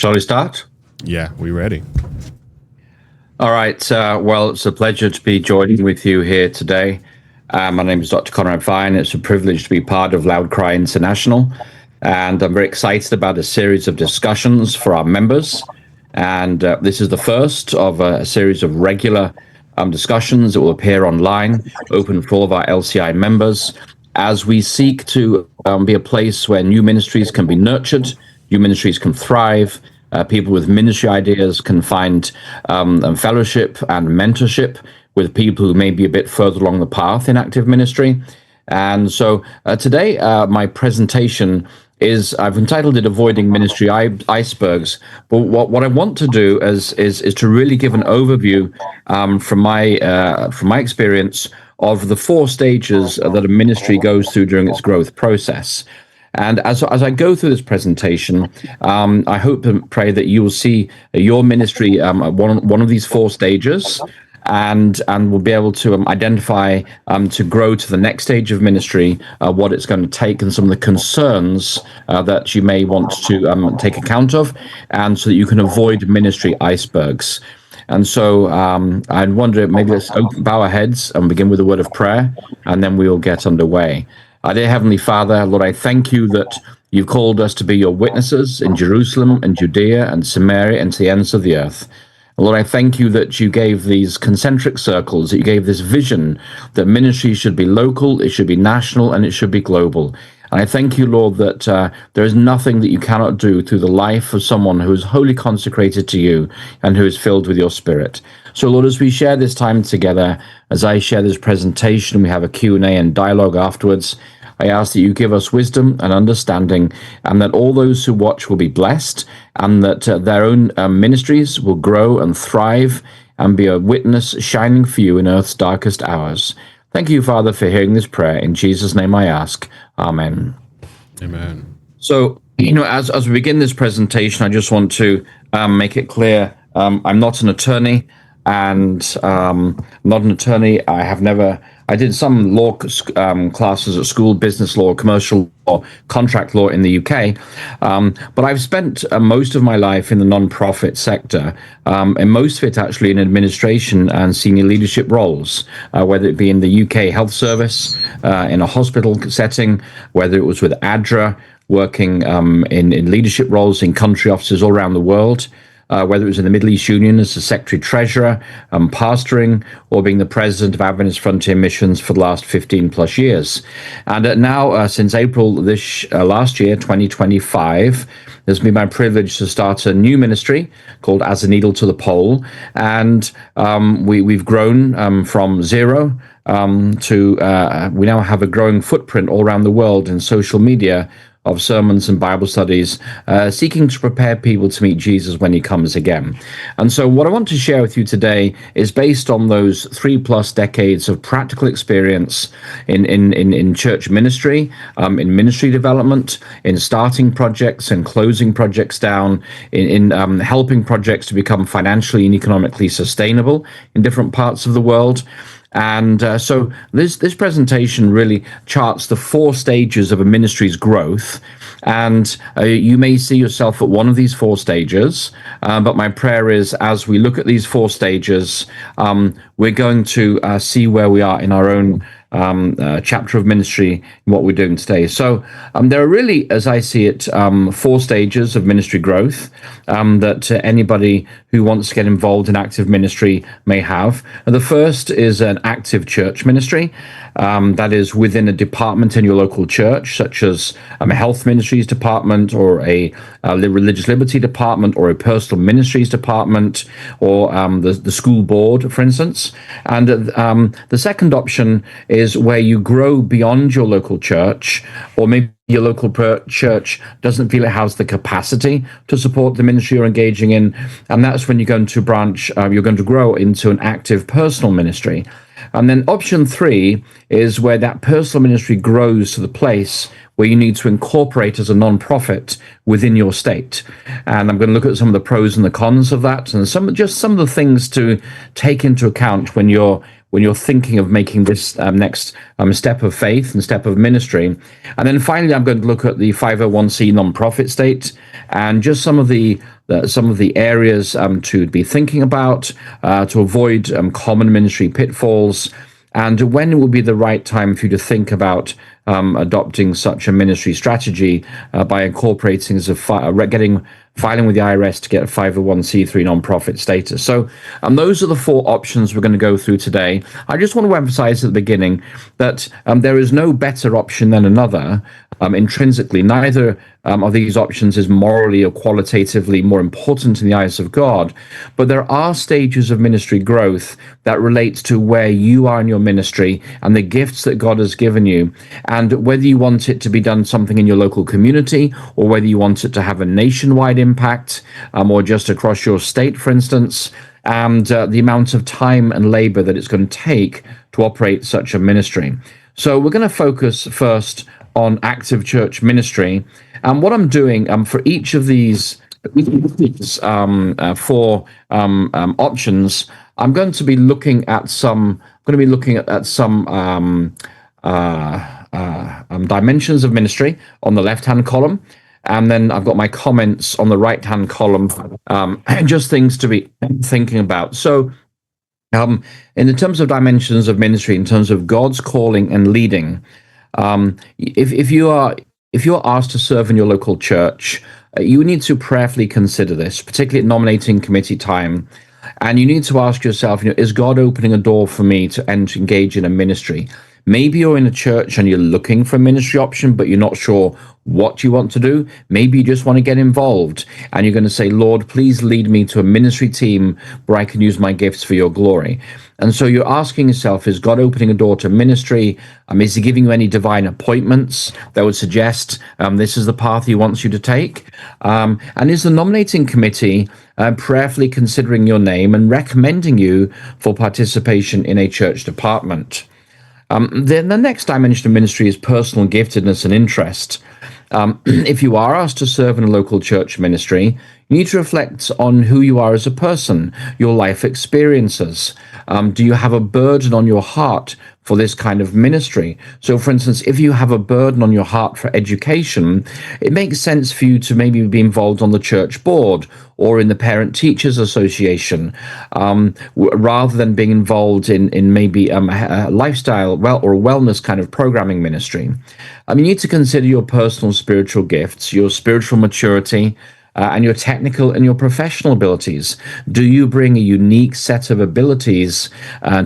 Shall we start? Yeah, we ready. All right. Well, it's a pleasure to be joining with you here today. My name is Dr. Conrad. It's a privilege to be part of Loud Cry International, and I'm very excited about a series of discussions for our members. And this is the first of a series of regular discussions that will appear online, open for all of our LCI members, as we seek to be a place where new ministries can be nurtured, new ministries can thrive, people with ministry ideas can find fellowship and mentorship with people who may be a bit further along the path in active ministry. And so today, my presentation is, I've entitled it Avoiding Ministry Icebergs. But what I want to do is to really give an overview from my experience of the four stages that a ministry goes through during its growth process. And as I go through this presentation, I hope and pray that you will see your ministry one of these four stages, and will be able to identify to grow to the next stage of ministry, what it's going to take, and some of the concerns that you may want to take account of, and so that you can avoid ministry icebergs. And so I wonder, maybe let's bow our heads and begin with a word of prayer, and then we will get underway. Our dear Heavenly Father, Lord, I thank you that you've called us to be your witnesses in Jerusalem and Judea and Samaria and to the ends of the earth. Lord, I thank you that you gave these concentric circles, that you gave this vision that ministry should be local, it should be national, and it should be global. And I thank you, Lord, that there is nothing that you cannot do through the life of someone who is wholly consecrated to you and who is filled with your Spirit. So, Lord, as we share this time together, as I share this presentation, we have a Q&A and dialogue afterwards, I ask that you give us wisdom and understanding, and that all those who watch will be blessed, and that their own ministries will grow and thrive and be a witness shining for you in earth's darkest hours. Thank you, Father, for hearing this prayer. In Jesus' name I ask. Amen. Amen. So, as we begin this presentation, I just want to make it clear, I'm not an attorney, and not an attorney. I did some law classes at school, business law, commercial law, contract law in the UK, but I've spent most of my life in the non-profit sector, and most of it actually in administration and senior leadership roles, whether it be in the UK Health Service, in a hospital setting, whether it was with ADRA, working in leadership roles in country offices all around the world, whether it was in the Middle East Union as the Secretary-Treasurer, pastoring, or being the President of Adventist Frontier Missions for the last 15 plus years. And now, since April last year, 2025, it's been my privilege to start a new ministry called As a Needle to the Pole. And we've grown from zero to we now have a growing footprint all around the world in social media of sermons and Bible studies, seeking to prepare people to meet Jesus when he comes again. And so what I want to share with you today is based on those 3+ decades of practical experience in church ministry, in ministry development, in starting projects and closing projects down, in helping projects to become financially and economically sustainable in different parts of the world. And so this presentation really charts the four stages of a ministry's growth, and you may see yourself at one of these four stages, but my prayer is, as we look at these four stages, we're going to see where we are in our own chapter of ministry in what we're doing today. So there are really, as I see it, four stages of ministry growth that anybody who wants to get involved in active ministry may have. And the first is an active church ministry. That is within a department in your local church, such as a health ministries department, or a religious liberty department, or a personal ministries department, or the school board, for instance. And the second option is where you grow beyond your local church, or maybe your local church doesn't feel it has the capacity to support the ministry you're engaging in, and that's when you're going to you're going to grow into an active personal ministry. And then option 3 is where that personal ministry grows to the place where you need to incorporate as a non-profit within your state. And I'm going to look at some of the pros and the cons of that, and some of the things to take into account when you're when you're thinking of making this next step of faith and step of ministry. And then finally, I'm going to look at the 501c nonprofit state and just some of the areas to be thinking about to avoid common ministry pitfalls, and when it will be the right time for you to think about adopting such a ministry strategy by incorporating as filing with the IRS to get a 501c3 nonprofit status. So those are the four options we're going to go through today. I just want to emphasize at the beginning that there is no better option than another. Intrinsically, neither of these options is morally or qualitatively more important in the eyes of God, but there are stages of ministry growth that relate to where you are in your ministry and the gifts that God has given you, and whether you want it to be done something in your local community or whether you want it to have a nationwide impact or just across your state, for instance, and the amount of time and labor that it's going to take to operate such a ministry. So we're going to focus first on active church ministry. And what I'm doing for each of these four options, I'm going to be looking at some. Dimensions of ministry on the left-hand column, and then I've got my comments on the right-hand column, just things to be thinking about. So, in terms of dimensions of ministry, in terms of God's calling and leading, if you're asked to serve in your local church, you need to prayerfully consider this, particularly at nominating committee time. And you need to ask yourself, is God opening a door for me to engage in a ministry? Maybe you're in a church and you're looking for a ministry option, but you're not sure what you want to do. Maybe you just want to get involved and you're going to say, Lord, please lead me to a ministry team where I can use my gifts for your glory. And so you're asking yourself, is God opening a door to ministry? Is he giving you any divine appointments that would suggest this is the path he wants you to take? And is the nominating committee prayerfully considering your name and recommending you for participation in a church department? Then the next dimension of ministry is personal giftedness and interest. If you are asked to serve in a local church ministry, you need to reflect on who you are as a person, your life experiences. Do you have a burden on your heart for this kind of ministry? So, for instance, if you have a burden on your heart for education, it makes sense for you to maybe be involved on the church board or in the Parent Teachers Association, rather than being involved in maybe a lifestyle or wellness kind of programming ministry. You need to consider your personal spiritual gifts, your spiritual maturity, and your technical and your professional abilities. Do you bring a unique set of abilities,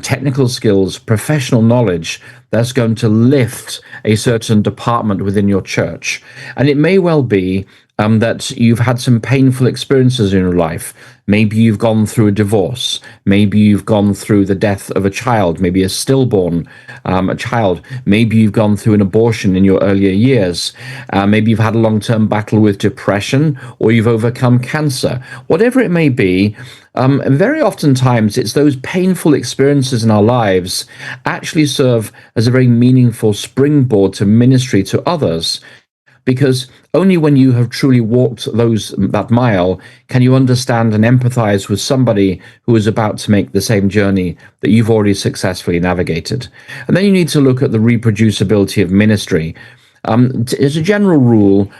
technical skills, professional knowledge that's going to lift a certain department within your church? And it may well be that you've had some painful experiences in your life. Maybe you've gone through a divorce. Maybe you've gone through the death of a child, maybe a stillborn a child. Maybe you've gone through an abortion in your earlier years. Maybe you've had a long-term battle with depression, or you've overcome cancer. Whatever it may be, very oftentimes it's those painful experiences in our lives actually serve as a very meaningful springboard to ministry to others. Because only when you have truly walked that mile can you understand and empathize with somebody who is about to make the same journey that you've already successfully navigated. And then you need to look at the reproducibility of ministry. As a general rule,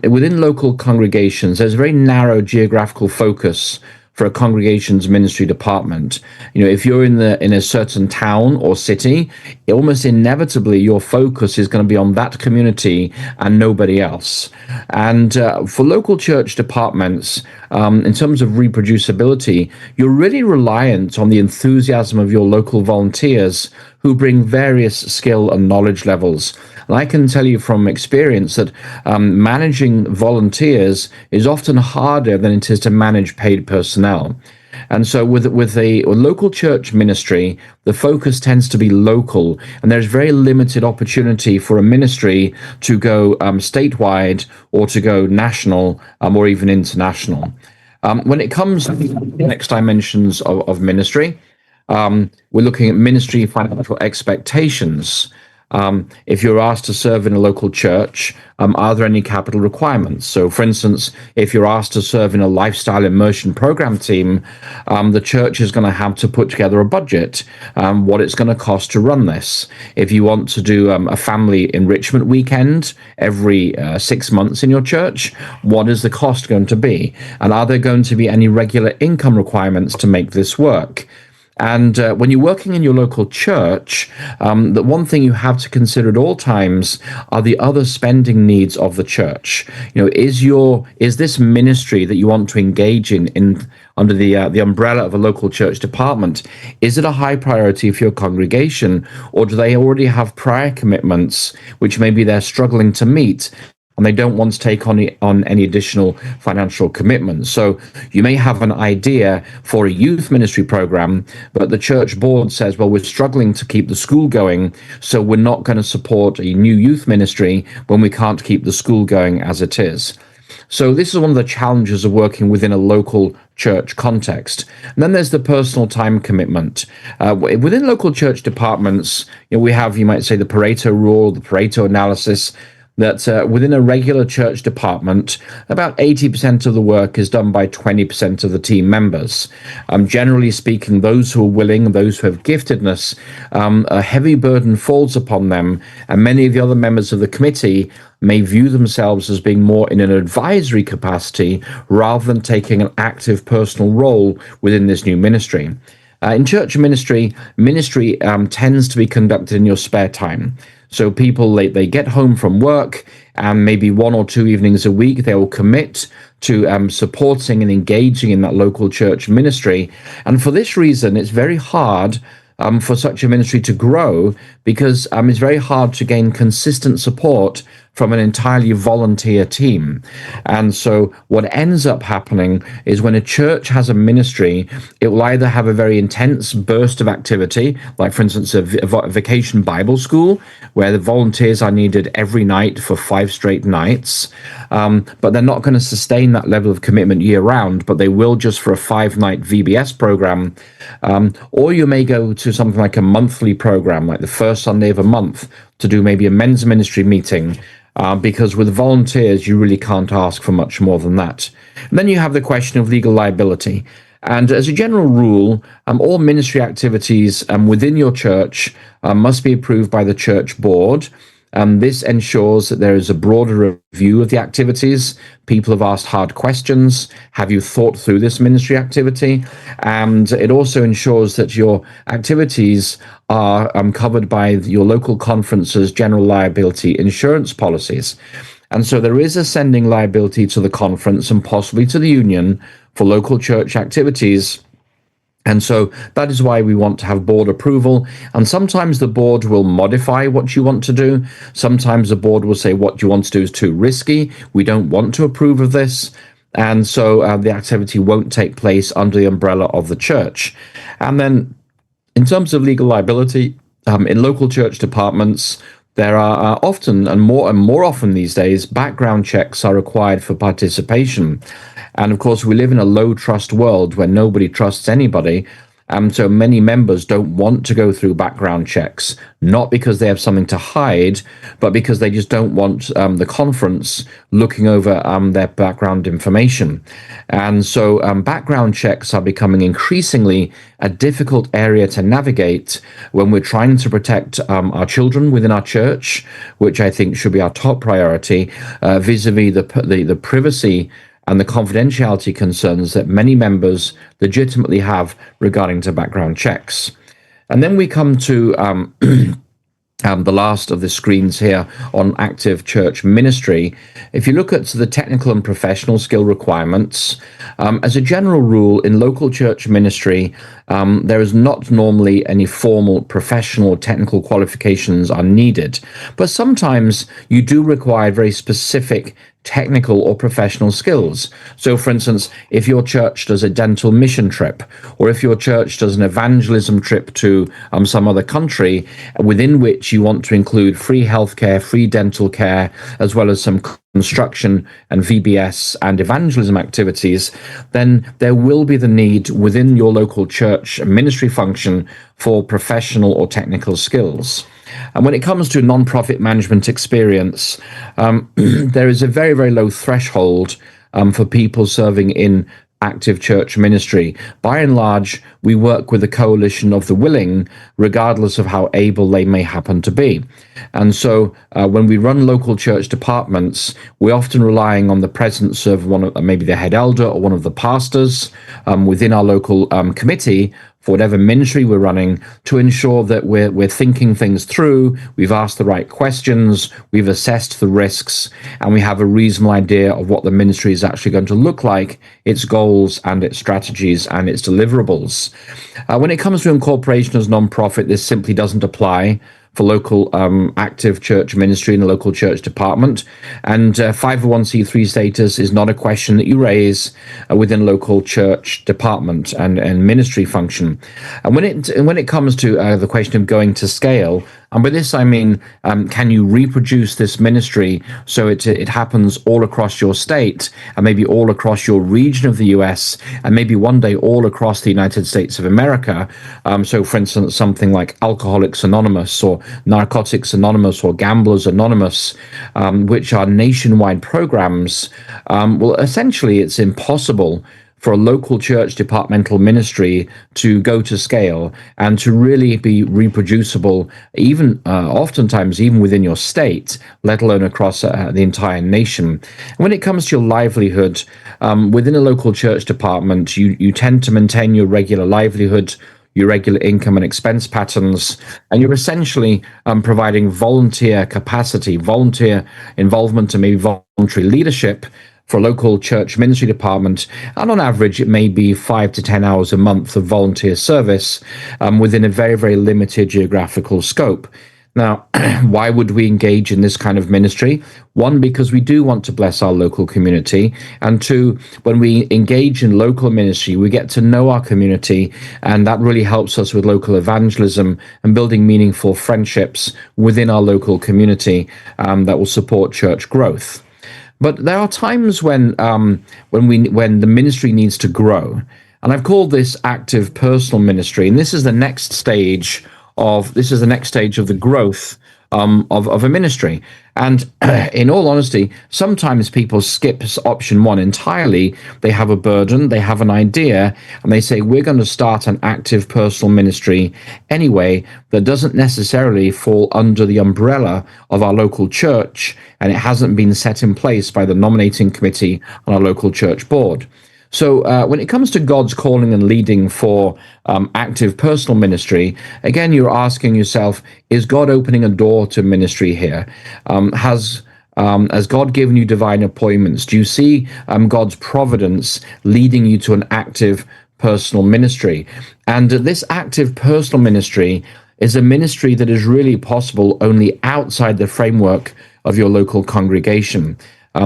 within local congregations, there's a very narrow geographical focus for a congregation's ministry department. If you're in a certain town or city, almost inevitably your focus is going to be on that community and nobody else. And for local church departments, in terms of reproducibility, you're really reliant on the enthusiasm of your local volunteers who bring various skill and knowledge levels. And I can tell you from experience that managing volunteers is often harder than it is to manage paid personnel. And so with a local church ministry, the focus tends to be local, and there's very limited opportunity for a ministry to go statewide or to go national or even international. When it comes to the next dimensions of ministry, we're looking at ministry financial expectations. If you're asked to serve in a local church, are there any capital requirements? So, for instance, if you're asked to serve in a lifestyle immersion program team, the church is going to have to put together a budget, what it's going to cost to run this. If you want to do a family enrichment weekend every 6 months in your church, what is the cost going to be? And are there going to be any regular income requirements to make this work? And when you're working in your local church, the one thing you have to consider at all times are the other spending needs of the church. Is this ministry that you want to engage in under the umbrella of a local church department? Is it a high priority for your congregation, or do they already have prior commitments which maybe they're struggling to meet, and they don't want to take on any additional financial commitments? So you may have an idea for a youth ministry program, but the church board says, well, we're struggling to keep the school going, so we're not going to support a new youth ministry when we can't keep the school going as it is. So this is one of the challenges of working within a local church context. And then there's the personal time commitment. Within local church departments, we have, you might say, the Pareto rule, the Pareto analysis, that within a regular church department, about 80% of the work is done by 20% of the team members. Generally speaking, those who are willing, those who have giftedness, a heavy burden falls upon them, and many of the other members of the committee may view themselves as being more in an advisory capacity rather than taking an active personal role within this new ministry. In church ministry tends to be conducted in your spare time. So people, they get home from work, and maybe 1 or 2 evenings a week, they will commit to supporting and engaging in that local church ministry. And for this reason, it's very hard for such a ministry to grow, because it's very hard to gain consistent support from an entirely volunteer team. And so what ends up happening is when a church has a ministry, it will either have a very intense burst of activity, like, for instance, a vacation Bible school, where the volunteers are needed every night for 5 straight nights, but they're not going to sustain that level of commitment year round, but they will just for a 5-night VBS program. Or you may go to something like a monthly program, like the first Sunday of a month, to do maybe a men's ministry meeting, because with volunteers, you really can't ask for much more than that. And then you have the question of legal liability. And as a general rule, all ministry activities within your church must be approved by the church board. This ensures that there is a broader review of the activities. People have asked hard questions. Have you thought through this ministry activity? And it also ensures that your activities are covered by your local conference's general liability insurance policies. And so there is ascending liability to the conference and possibly to the union for local church activities. And so that is why we want to have board approval. And sometimes the board will modify what you want to do. Sometimes the board will say what you want to do is too risky. We don't want to approve of this. And so the activity won't take place under the umbrella of the church. And then in terms of legal liability, in local church departments, there are often, and more often these days, background checks are required for participation. And of course, we live in a low trust world where nobody trusts anybody. So many members don't want to go through background checks, not because they have something to hide, but because they just don't want the conference looking over their background information. And so background checks are becoming increasingly a difficult area to navigate when we're trying to protect our children within our church, which I think should be our top priority, vis-a-vis the privacy and the confidentiality concerns that many members legitimately have regarding to background checks. And then we come to the last of the screens here on active church ministry. If you look at the technical and professional skill requirements, as a general rule in local church ministry, there is not normally any formal professional or technical qualifications are needed, but sometimes you do require very specific technical or professional skills. So, for instance, if your church does a dental mission trip, or if your church does an evangelism trip to some other country, within which you want to include free healthcare, free dental care, as well as some construction and VBS and evangelism activities, then there will be the need within your local church ministry function for professional or technical skills. And when it comes to nonprofit management experience, there is a very, very low threshold for people serving in active church ministry. By and large, we work with a coalition of the willing, regardless of how able they may happen to be. And so when we run local church departments, we're often relying on the presence of one of maybe the head elder or one of the pastors within our local committee for whatever ministry we're running, to ensure that we're thinking things through, we've asked the right questions, we've assessed the risks, and we have a reasonable idea of what the ministry is actually going to look like, its goals and its strategies and its deliverables. When it comes to incorporation as nonprofit, this simply doesn't apply for local active church ministry in the local church department. And 501c3 status is not a question that you raise within local church department and ministry function. And when it comes to the question of going to scale, and by this I mean, can you reproduce this ministry so it happens all across your state and maybe all across your region of the US and maybe one day all across the United States of America? So for instance, something like Alcoholics Anonymous or Narcotics Anonymous or Gamblers Anonymous, which are nationwide programs. Well, essentially it's impossible for a local church departmental ministry to go to scale and to really be reproducible, even oftentimes even within your state, let alone across the entire nation. And when it comes to your livelihood, within a local church department, you tend to maintain your regular livelihood, your regular income and expense patterns, and you're essentially providing volunteer capacity, volunteer involvement, and maybe voluntary leadership for a local church ministry department, and on average it may be 5 to 10 hours a month of volunteer service within a very, very limited geographical scope. Now, why would we engage in this kind of ministry? One, because we do want to bless our local community, and two, when we engage in local ministry, we get to know our community, and that really helps us with local evangelism and building meaningful friendships within our local community that will support church growth. But there are times when the ministry needs to grow, and I've called this active personal ministry. And this is the next stage of the growth of a ministry. And in all honesty, sometimes people skip option one entirely. They have a burden, they have an idea, and they say, we're going to start an active personal ministry anyway that doesn't necessarily fall under the umbrella of our local church, and it hasn't been set in place by the nominating committee on our local church board. So when it comes to God's calling and leading for active personal ministry, again, you're asking yourself, is God opening a door to ministry here? Has God given you divine appointments? Do you see God's providence leading you to an active personal ministry? And this active personal ministry is a ministry that is really possible only outside the framework of your local congregation.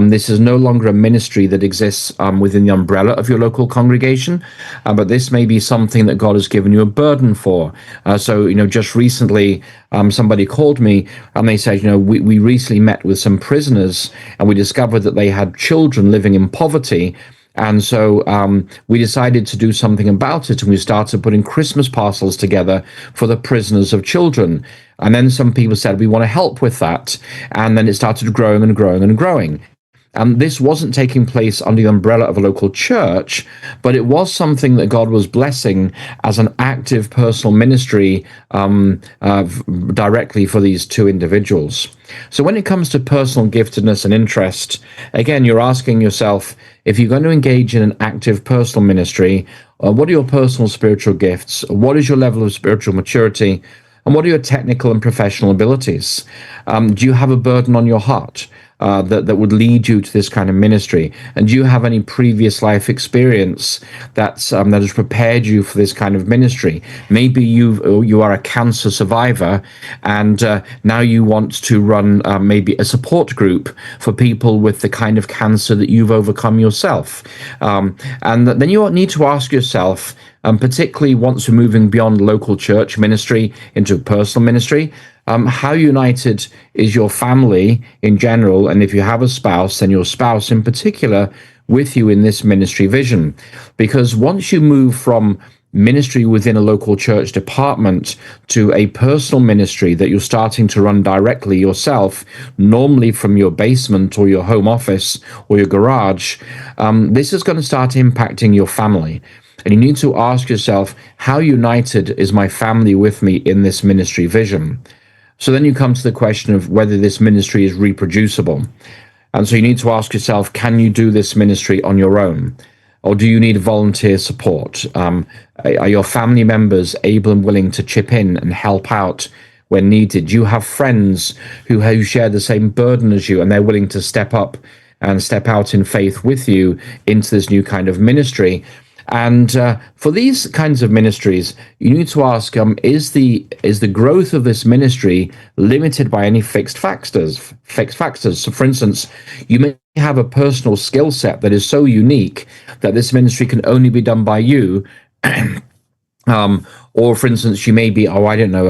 This is no longer a ministry that exists within the umbrella of your local congregation, but this may be something that God has given you a burden for. So, just recently, somebody called me and they said, we recently met with some prisoners and we discovered that they had children living in poverty. And so we decided to do something about it, and we started putting Christmas parcels together for the prisoners of children. And then some people said, we want to help with that. And then it started growing and growing and growing. This wasn't taking place under the umbrella of a local church, but it was something that God was blessing as an active personal ministry directly for these two individuals. So when it comes to personal giftedness and interest, again, you're asking yourself, if you're going to engage in an active personal ministry, what are your personal spiritual gifts? What is your level of spiritual maturity? And what are your technical and professional abilities? Do you have a burden on your heart that would lead you to this kind of ministry? And do you have any previous life experience that has prepared you for this kind of ministry? Maybe you are a cancer survivor, and now you want to run maybe a support group for people with the kind of cancer that you've overcome yourself. And then you need to ask yourself, particularly once we're moving beyond local church ministry into personal ministry, how united is your family in general? And if you have a spouse, then your spouse in particular with you in this ministry vision. Because once you move from ministry within a local church department to a personal ministry that you're starting to run directly yourself, normally from your basement or your home office or your garage, this is going to start impacting your family. And you need to ask yourself, how united is my family with me in this ministry vision? So then you come to the question of whether this ministry is reproducible. And so you need to ask yourself, can you do this ministry on your own? Or do you need volunteer support? Are your family members able and willing to chip in and help out when needed? Do you have friends who share the same burden as you and they're willing to step up and step out in faith with you into this new kind of ministry? And for these kinds of ministries, you need to ask: is the growth of this ministry limited by any fixed factors? So, for instance, you may have a personal skill set that is so unique that this ministry can only be done by you. Or, for instance, you may be, I don't know,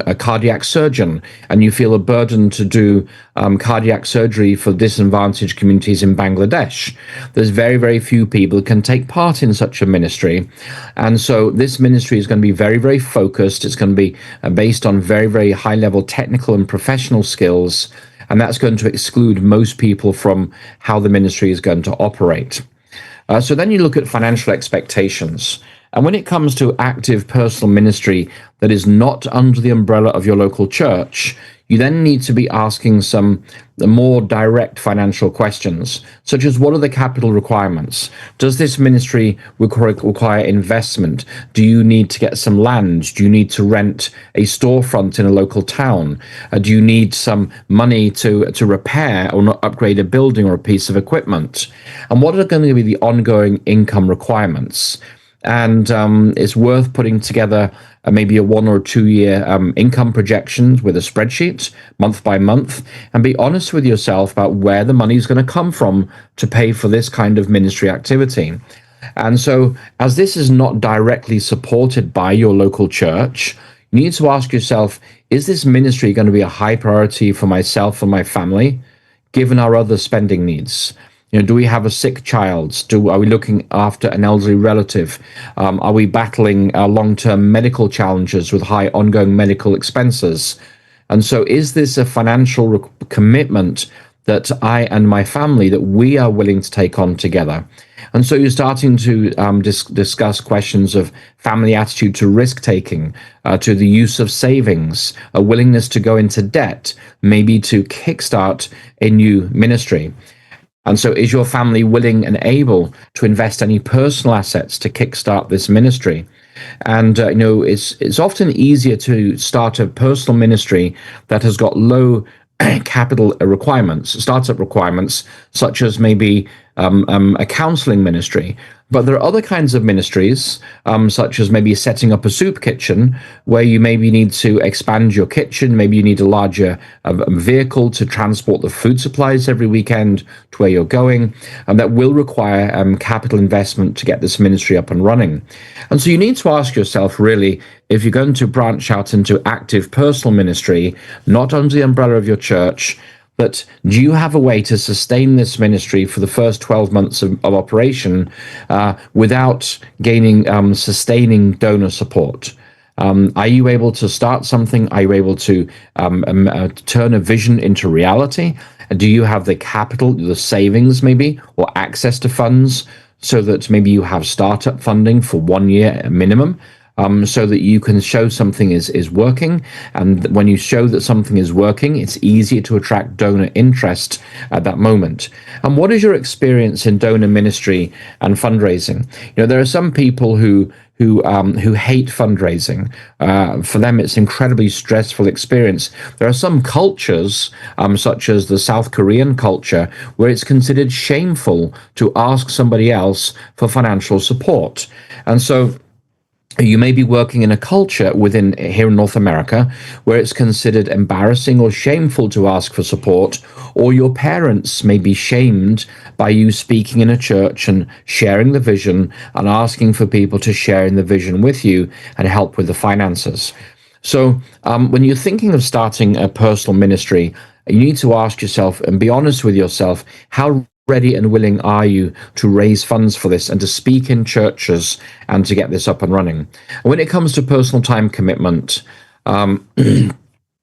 a cardiac surgeon, and you feel a burden to do cardiac surgery for disadvantaged communities in Bangladesh. There's very, very few people who can take part in such a ministry. And so this ministry is going to be very, very focused. It's going to be based on very, very high-level technical and professional skills, and that's going to exclude most people from how the ministry is going to operate. So then you look at financial expectations. And when it comes to active personal ministry that is not under the umbrella of your local church, you then need to be asking some more direct financial questions, such as what are the capital requirements? Does this ministry require investment? Do you need to get some land? Do you need to rent a storefront in a local town? Do you need some money to repair or not upgrade a building or a piece of equipment? And what are going to be the ongoing income requirements? And it's worth putting together maybe a 1 or 2 year income projections with a spreadsheet month by month, and be honest with yourself about where the money is going to come from to pay for this kind of ministry activity. And so, as this is not directly supported by your local church, you need to ask yourself, is this ministry going to be a high priority for myself and my family, given our other spending needs? Do we have a sick child? Are we looking after an elderly relative? Are we battling long-term medical challenges with high ongoing medical expenses? And so is this a financial commitment that I and my family, that we are willing to take on together? And so you're starting to discuss questions of family attitude to risk-taking, to the use of savings, a willingness to go into debt, maybe to kickstart a new ministry. And so is your family willing and able to invest any personal assets to kickstart this ministry? And, it's often easier to start a personal ministry that has got low capital requirements, startup requirements, such as maybe a counseling ministry. But there are other kinds of ministries, such as maybe setting up a soup kitchen, where you maybe need to expand your kitchen. Maybe you need a larger vehicle to transport the food supplies every weekend to where you're going, and that will require capital investment to get this ministry up and running. And so you need to ask yourself, really, if you're going to branch out into active personal ministry, not under the umbrella of your church, but do you have a way to sustain this ministry for the first 12 months of operation without gaining sustaining donor support? Are you able to start something? Are you able to turn a vision into reality? Do you have the capital, the savings maybe, or access to funds so that maybe you have startup funding for 1 year minimum? So that you can show something is working. And when you show that something is working, it's easier to attract donor interest at that moment. And what is your experience in donor ministry and fundraising? There are some people who hate fundraising. For them, it's an incredibly stressful experience. There are some cultures, such as the South Korean culture, where it's considered shameful to ask somebody else for financial support. And so you may be working in a culture within here in North America where it's considered embarrassing or shameful to ask for support, or your parents may be shamed by you speaking in a church and sharing the vision and asking for people to share in the vision with you and help with the finances. So when you're thinking of starting a personal ministry, you need to ask yourself and be honest with yourself, how ready and willing are you to raise funds for this and to speak in churches and to get this up and running? And when it comes to personal time commitment,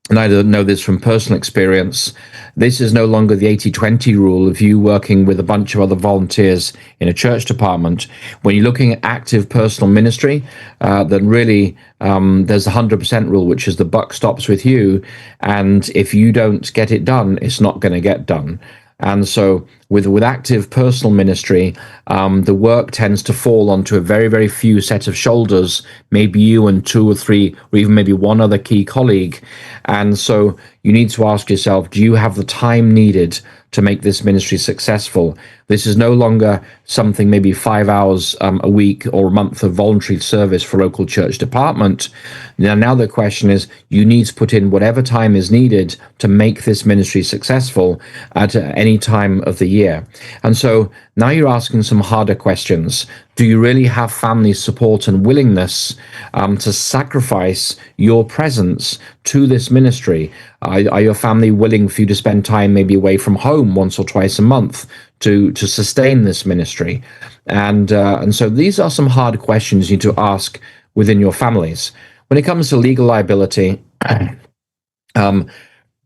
and I know this from personal experience, this is no longer the 80-20 rule of you working with a bunch of other volunteers in a church department. When you're looking at active personal ministry, then really there's the 100% rule, which is the buck stops with you. And if you don't get it done, it's not going to get done. And so with active personal ministry, the work tends to fall onto a very, very few set of shoulders, maybe you and two or three, or even maybe one other key colleague. And so you need to ask yourself, do you have the time needed to make this ministry successful? This is no longer something maybe 5 hours a week or a month of voluntary service for local church department. Now the question is, you need to put in whatever time is needed to make this ministry successful at any time of the year. And so now you're asking some harder questions. Do you really have family support and willingness to sacrifice your presence to this ministry? Are your family willing for you to spend time maybe away from home once or twice a month to sustain this ministry? And so these are some hard questions you need to ask within your families. When it comes to legal liability,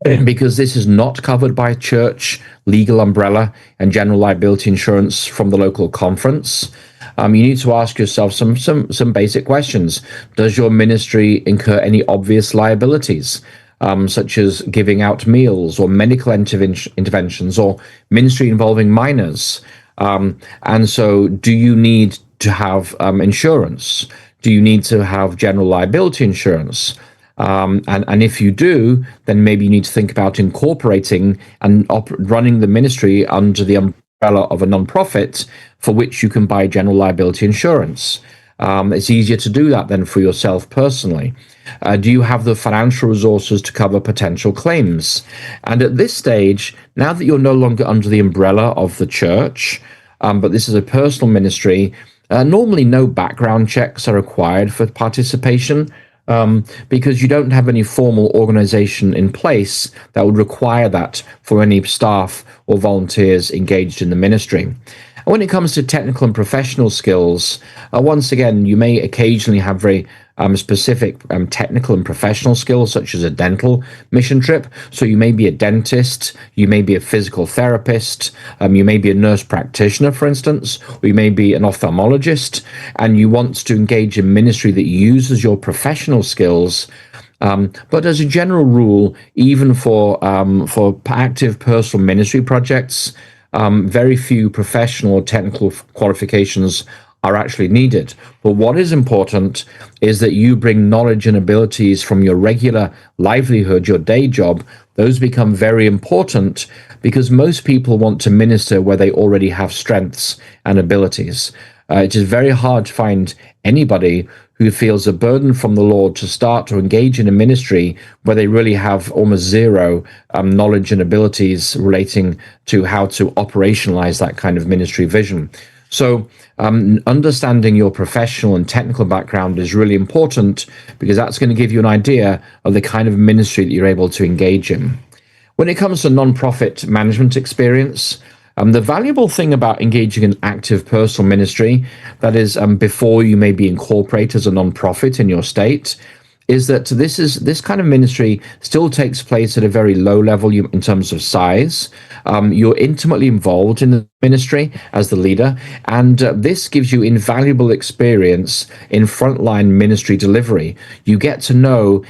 because this is not covered by church legal umbrella and general liability insurance from the local conference, you need to ask yourself some basic questions. Does your ministry incur any obvious liabilities, such as giving out meals or medical interventions or ministry involving minors? And so do you need to have insurance? Do you need to have general liability insurance? And if you do, then maybe you need to think about incorporating and running the ministry under the umbrella of a nonprofit for which you can buy general liability insurance. It's easier to do that than for yourself personally. Do you have the financial resources to cover potential claims? And at this stage, now that you're no longer under the umbrella of the church, but this is a personal ministry, normally no background checks are required for participation. Because you don't have any formal organization in place that would require that for any staff or volunteers engaged in the ministry. And when it comes to technical and professional skills, once again, you may occasionally have very specific technical and professional skills, such as a dental mission trip. So you may be a dentist, you may be a physical therapist, you may be a nurse practitioner, for instance, or you may be an ophthalmologist, and you want to engage in ministry that uses your professional skills. But as a general rule, even for active personal ministry projects, very few professional or technical qualifications are actually needed. But what is important is that you bring knowledge and abilities from your regular livelihood, your day job. Those become very important because most people want to minister where they already have strengths and abilities. It is very hard to find anybody who feels a burden from the Lord to start to engage in a ministry where they really have almost zero knowledge and abilities relating to how to operationalize that kind of ministry vision. So understanding your professional and technical background is really important because that's going to give you an idea of the kind of ministry that you're able to engage in. When it comes to nonprofit management experience, the valuable thing about engaging in active personal ministry, that is before you may be incorporated as a nonprofit in your state, is that this kind of ministry still takes place at a very low level in terms of size. You're intimately involved in the ministry as the leader, and this gives you invaluable experience in frontline ministry delivery. You get to know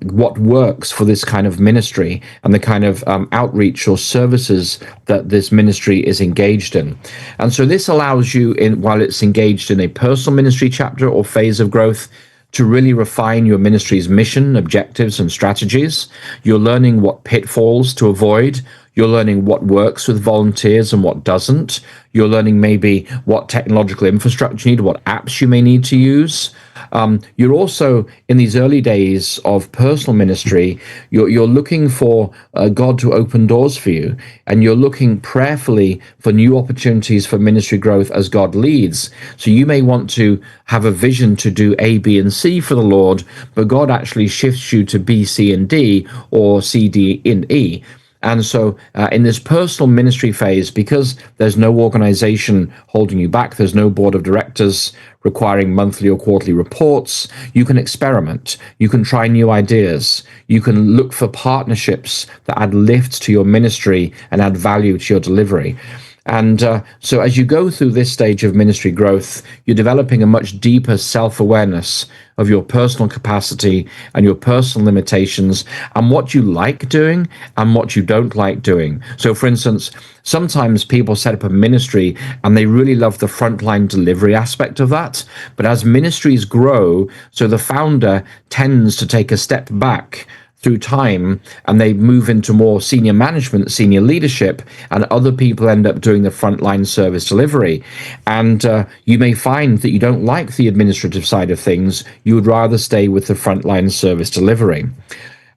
what works for this kind of ministry and the kind of outreach or services that this ministry is engaged in. And so this allows you, while it's engaged in a personal ministry chapter or phase of growth, to really refine your ministry's mission, objectives, and strategies. You're learning what pitfalls to avoid. You're learning what works with volunteers and what doesn't. You're learning maybe what technological infrastructure you need, what apps you may need to use. You're also, in these early days of personal ministry, you're looking for God to open doors for you, and you're looking prayerfully for new opportunities for ministry growth as God leads. So you may want to have a vision to do A, B, and C for the Lord, but God actually shifts you to B, C, and D, or C, D, and E. And so in this personal ministry phase, because there's no organization holding you back, there's no board of directors requiring monthly or quarterly reports, you can experiment, you can try new ideas, you can look for partnerships that add lift to your ministry and add value to your delivery. And so as you go through this stage of ministry growth, you're developing a much deeper self-awareness of your personal capacity and your personal limitations and what you like doing and what you don't like doing. So for instance, sometimes people set up a ministry and they really love the frontline delivery aspect of that. But as ministries grow, so the founder tends to take a step back through time and they move into more senior management, senior leadership, and other people end up doing the frontline service delivery. And you may find that you don't like the administrative side of things. You would rather stay with the frontline service delivery.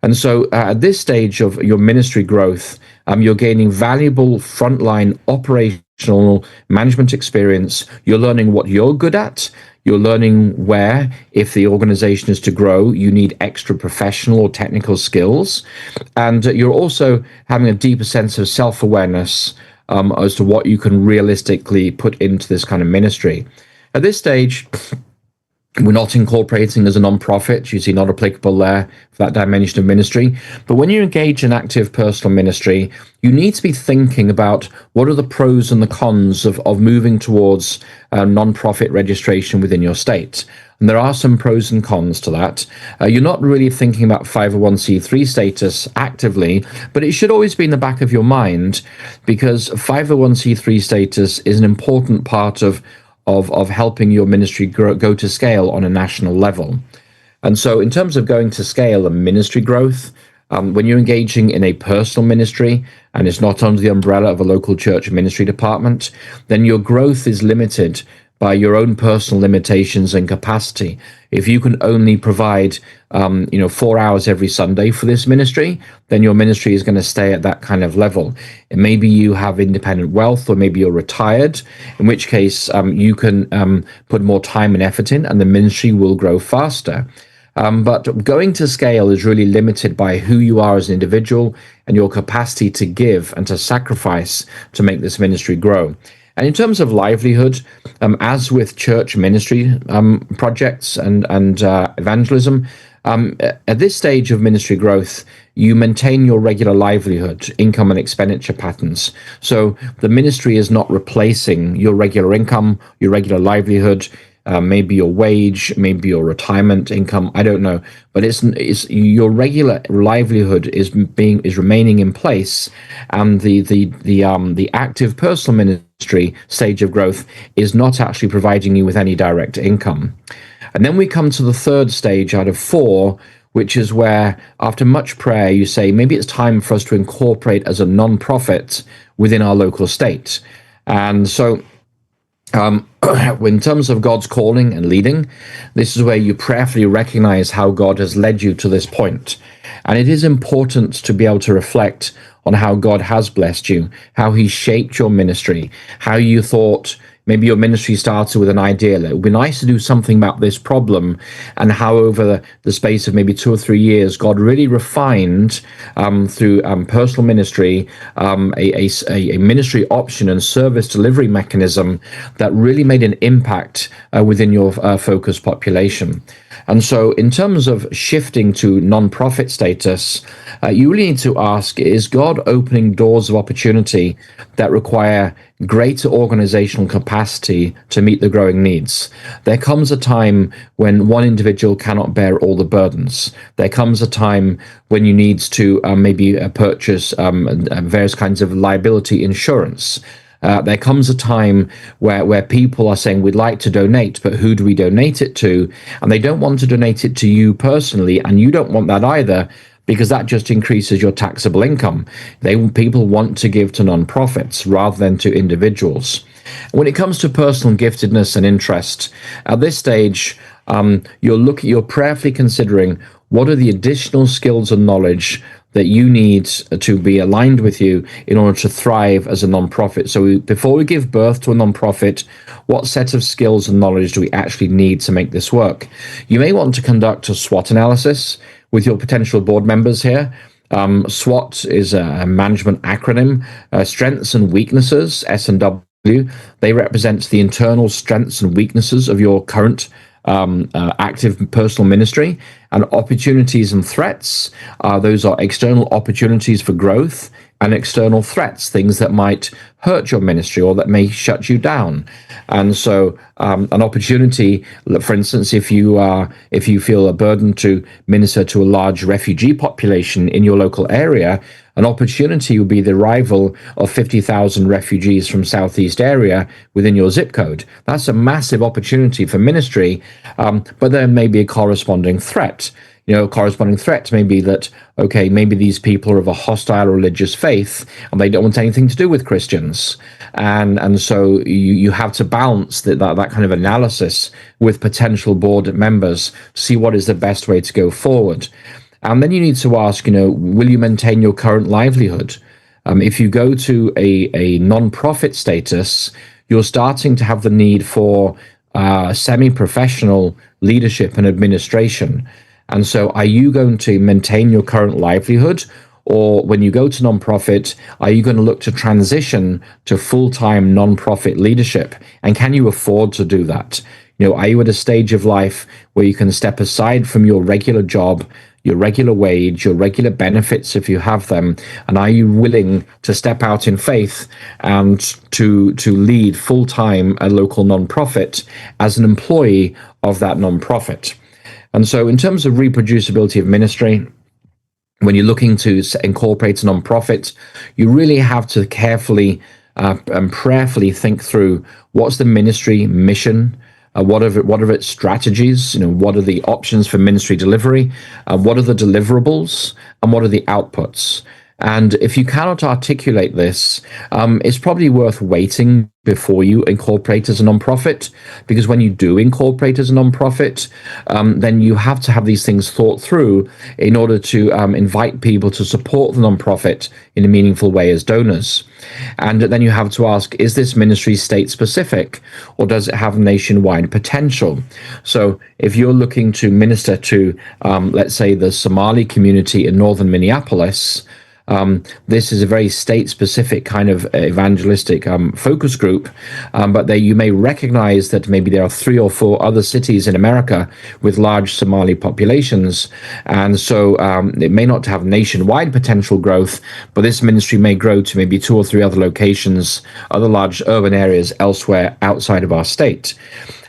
And so at this stage of your ministry growth, you're gaining valuable frontline operational management experience. You're learning what you're good at. You're learning where, if the organization is to grow, you need extra professional or technical skills. And you're also having a deeper sense of self-awareness as to what you can realistically put into this kind of ministry. At this stage, we're not incorporating as a non-profit, usually not applicable there for that dimension of ministry. But when you engage in active personal ministry, you need to be thinking about what are the pros and the cons of moving towards non-profit registration within your state. And there are some pros and cons to that. You're not really thinking about 501c3 status actively, but it should always be in the back of your mind, because 501c3 status is an important part of helping your ministry go to scale on a national level. And so in terms of going to scale and ministry growth, when you're engaging in a personal ministry and it's not under the umbrella of a local church ministry department, then your growth is limited by your own personal limitations and capacity. If you can only provide 4 hours every Sunday for this ministry, then your ministry is going to stay at that kind of level. And maybe you have independent wealth, or maybe you're retired, in which case you can put more time and effort in and the ministry will grow faster. But going to scale is really limited by who you are as an individual and your capacity to give and to sacrifice to make this ministry grow. And in terms of livelihood, as with church ministry projects and evangelism, at this stage of ministry growth, you maintain your regular livelihood, income and expenditure patterns. So the ministry is not replacing your regular income, your regular livelihood, maybe your wage, maybe your retirement income, I don't know, but it's your regular livelihood is remaining in place, and the active personal ministry stage of growth is not actually providing you with any direct income. And then we come to the third stage out of 4, which is where, after much prayer, you say maybe it's time for us to incorporate as a non-profit within our local state. And so in terms of God's calling and leading, this is where you prayerfully recognize how God has led you to this point. And it is important to be able to reflect on how God has blessed you, how he shaped your ministry, how you thought maybe your ministry started with an idea that it would be nice to do something about this problem, and how over the space of maybe 2 or 3 years, God really refined through personal ministry, a ministry option and service delivery mechanism that really made an impact within your focus population. And so in terms of shifting to non-profit status, you really need to ask, is God opening doors of opportunity that require greater organizational capacity to meet the growing needs? There comes a time when one individual cannot bear all the burdens. There comes a time when you need to maybe purchase various kinds of liability insurance. There comes a time where people are saying, we'd like to donate, but who do we donate it to? And they don't want to donate it to you personally, and you don't want that either, because that just increases your taxable income. People want to give to nonprofits rather than to individuals. When it comes to personal giftedness and interest, at this stage, you're prayerfully considering what are the additional skills and knowledge that you need to be aligned with you in order to thrive as a nonprofit. So before we give birth to a nonprofit, what set of skills and knowledge do we actually need to make this work? You may want to conduct a SWOT analysis with your potential board members here, SWOT is a management acronym. Strengths and weaknesses, S&W, they represent the internal strengths and weaknesses of your current active personal ministry. And opportunities and threats, those are external opportunities for growth and external threats, things that might hurt your ministry or that may shut you down. And so an opportunity, for instance, if you feel a burden to minister to a large refugee population in your local area, an opportunity would be the arrival of 50,000 refugees from Southeast area within your zip code. That's a massive opportunity for ministry, but there may be a corresponding threat. Corresponding threat may be that, okay, maybe these people are of a hostile religious faith and they don't want anything to do with Christians. And so you have to balance that kind of analysis with potential board members to see what is the best way to go forward. And then you need to ask, will you maintain your current livelihood? If you go to a non-profit status, you're starting to have the need for semi-professional leadership and administration. And so are you going to maintain your current livelihood? Or when you go to nonprofit, are you going to look to transition to full-time nonprofit leadership? And can you afford to do that? Are you at a stage of life where you can step aside from your regular job, your regular wage, your regular benefits if you have them, and are you willing to step out in faith and to lead full-time a local nonprofit as an employee of that nonprofit? And so in terms of reproducibility of ministry, when you're looking to incorporate a nonprofit, you really have to carefully and prayerfully think through what's the ministry mission, what are its strategies, what are the options for ministry delivery, what are the deliverables, and what are the outputs. And if you cannot articulate this, it's probably worth waiting before you incorporate as a nonprofit, because when you do incorporate as a nonprofit, then you have to have these things thought through in order to invite people to support the nonprofit in a meaningful way as donors. And then you have to ask, is this ministry state specific, or does it have nationwide potential? So if you're looking to minister to, let's say, the Somali community in northern Minneapolis, this is a very state-specific kind of evangelistic focus group, but you may recognize that maybe there are 3 or 4 other cities in America with large Somali populations, and so it may not have nationwide potential growth, but this ministry may grow to maybe 2 or 3 other locations, other large urban areas elsewhere outside of our state.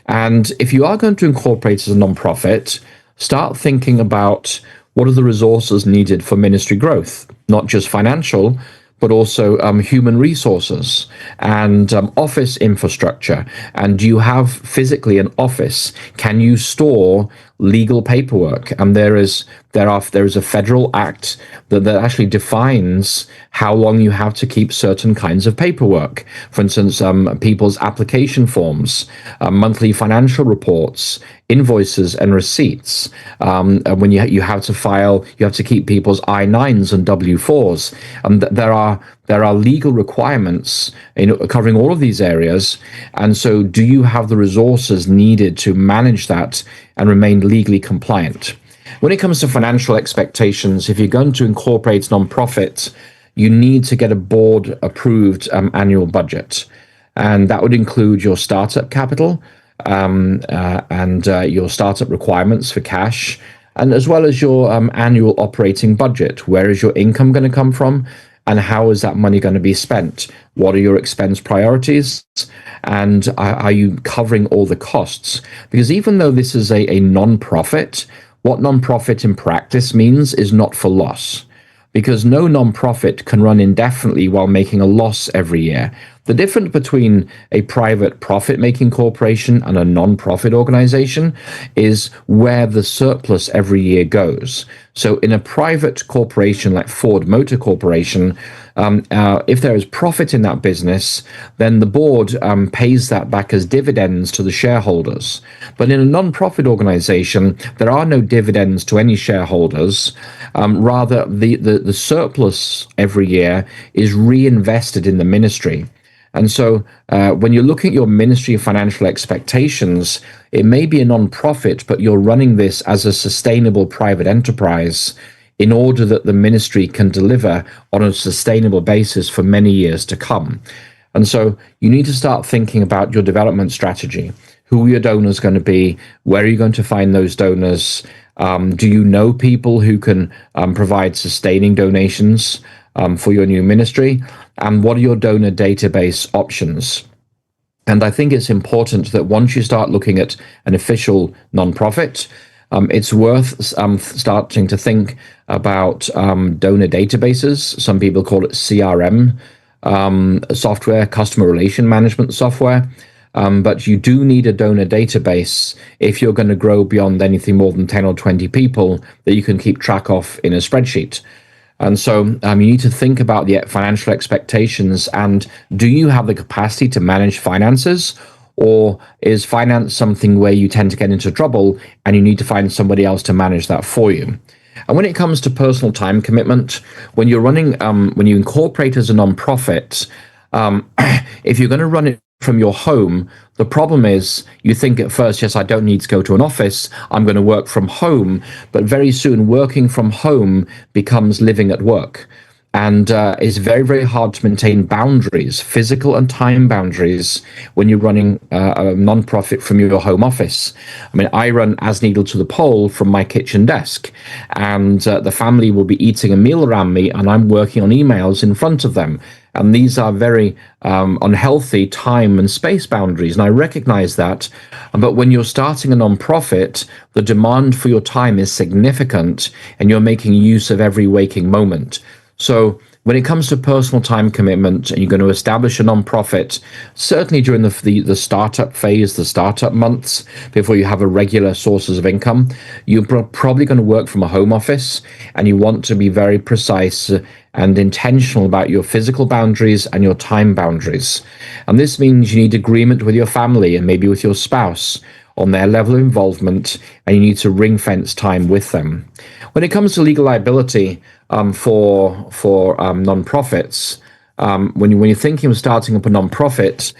And if you are going to incorporate as a nonprofit, start thinking about what are the resources needed for ministry growth, not just financial, but also human resources and office infrastructure. And do you have physically an office? Can you store legal paperwork? And there is a federal act that actually defines how long you have to keep certain kinds of paperwork. For instance, people's application forms, monthly financial reports, invoices and receipts. When you have to file, you have to keep people's I-9s and W-4s. There are legal requirements covering all of these areas. And so do you have the resources needed to manage that and remain legally compliant? When it comes to financial expectations, if you're going to incorporate nonprofit, you need to get a board approved annual budget. And that would include your startup capital, and your startup requirements for cash, and as well as your annual operating budget. Where is your income going to come from, and how is that money going to be spent? What are your expense priorities, and are you covering all the costs? Because even though this is a non-profit, what non-profit in practice means is not for loss, because no non-profit can run indefinitely while making a loss every year. The difference between a private profit-making corporation and a non-profit organization is where the surplus every year goes. So in a private corporation like Ford Motor Corporation, if there is profit in that business, then the board pays that back as dividends to the shareholders. But in a non-profit organization, there are no dividends to any shareholders. Rather, the surplus every year is reinvested in the ministry. And so when you're looking at your ministry financial expectations, it may be a non-profit, but you're running this as a sustainable private enterprise in order that the ministry can deliver on a sustainable basis for many years to come. And so you need to start thinking about your development strategy. Who are your donors going to be? Where are you going to find those donors? Do you know people who can provide sustaining donations for your new ministry? And what are your donor database options? And I think it's important that once you start looking at an official nonprofit, it's worth starting to think about donor databases. Some people call it CRM software, customer relation management software. But you do need a donor database if you're going to grow beyond anything more than 10 or 20 people that you can keep track of in a spreadsheet. And so you need to think about the financial expectations, and do you have the capacity to manage finances, or is finance something where you tend to get into trouble and you need to find somebody else to manage that for you? And when it comes to personal time commitment, when you're running, when you incorporate as a nonprofit, if you're going to run it from your home, the problem is you think at first, yes, I don't need to go to an office, I'm going to work from home, but very soon working from home becomes living at work. And it's very, very hard to maintain boundaries, physical and time boundaries, when you're running a nonprofit from your home office. I mean, I run as needle to the pole from my kitchen desk, and the family will be eating a meal around me, and I'm working on emails in front of them. And these are very unhealthy time and space boundaries, and I recognize that. But when you're starting a nonprofit, the demand for your time is significant, and you're making use of every waking moment. So when it comes to personal time commitment, and you're going to establish a nonprofit, certainly during the startup phase, the startup months, before you have a regular sources of income, you're probably going to work from a home office, and you want to be very precise and intentional about your physical boundaries and your time boundaries. And this means you need agreement with your family and maybe with your spouse on their level of involvement, and you need to ring fence time with them. When it comes to legal liability for nonprofits, when you're thinking of starting up a nonprofit,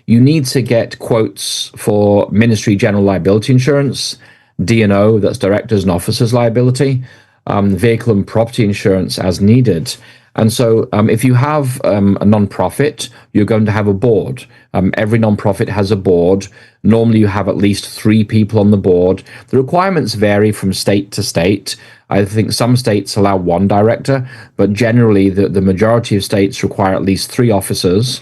you need to get quotes for ministry general liability insurance, D&O, that's directors and officers liability, vehicle and property insurance as needed. And so if you have a nonprofit, you're going to have a board. Every nonprofit has a board. Normally you have at least 3 people on the board. The requirements vary from state to state. I think some states allow 1 director, but generally the majority of states require at least 3 officers.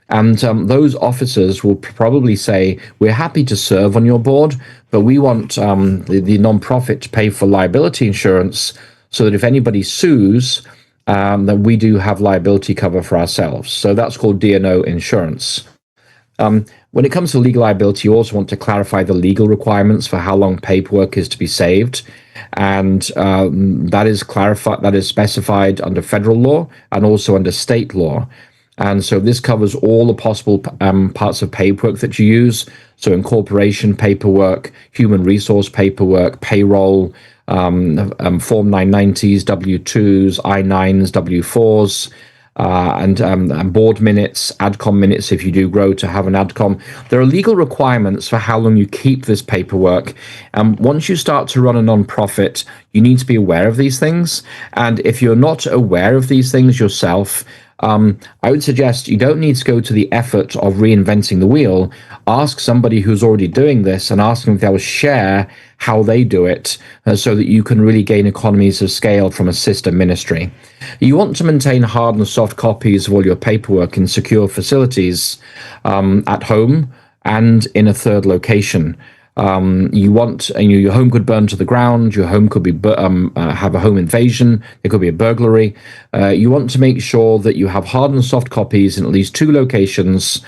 And those officers will probably say, we're happy to serve on your board, but we want the nonprofit to pay for liability insurance so that if anybody sues, that we do have liability cover for ourselves. So that's called D&O insurance. When it comes to legal liability, you also want to clarify the legal requirements for how long paperwork is to be saved. And that is specified under federal law and also under state law. And so this covers all the possible parts of paperwork that you use. So incorporation paperwork, human resource paperwork, payroll, Form 990s, W-2s, I-9s, W-4s, and board minutes, ADCOM minutes if you do grow to have an ADCOM. There are legal requirements for how long you keep this paperwork. Once you start to run a nonprofit, you need to be aware of these things. And if you're not aware of these things yourself, I would suggest you don't need to go to the effort of reinventing the wheel. Ask somebody who's already doing this and ask them if they'll share how they do it so that you can really gain economies of scale from a sister ministry. You want to maintain hard and soft copies of all your paperwork in secure facilities at home and in a third location. You want, your home could burn to the ground. Your home could be have a home invasion. There could be a burglary. You want to make sure that you have hard and soft copies in at least 2 locations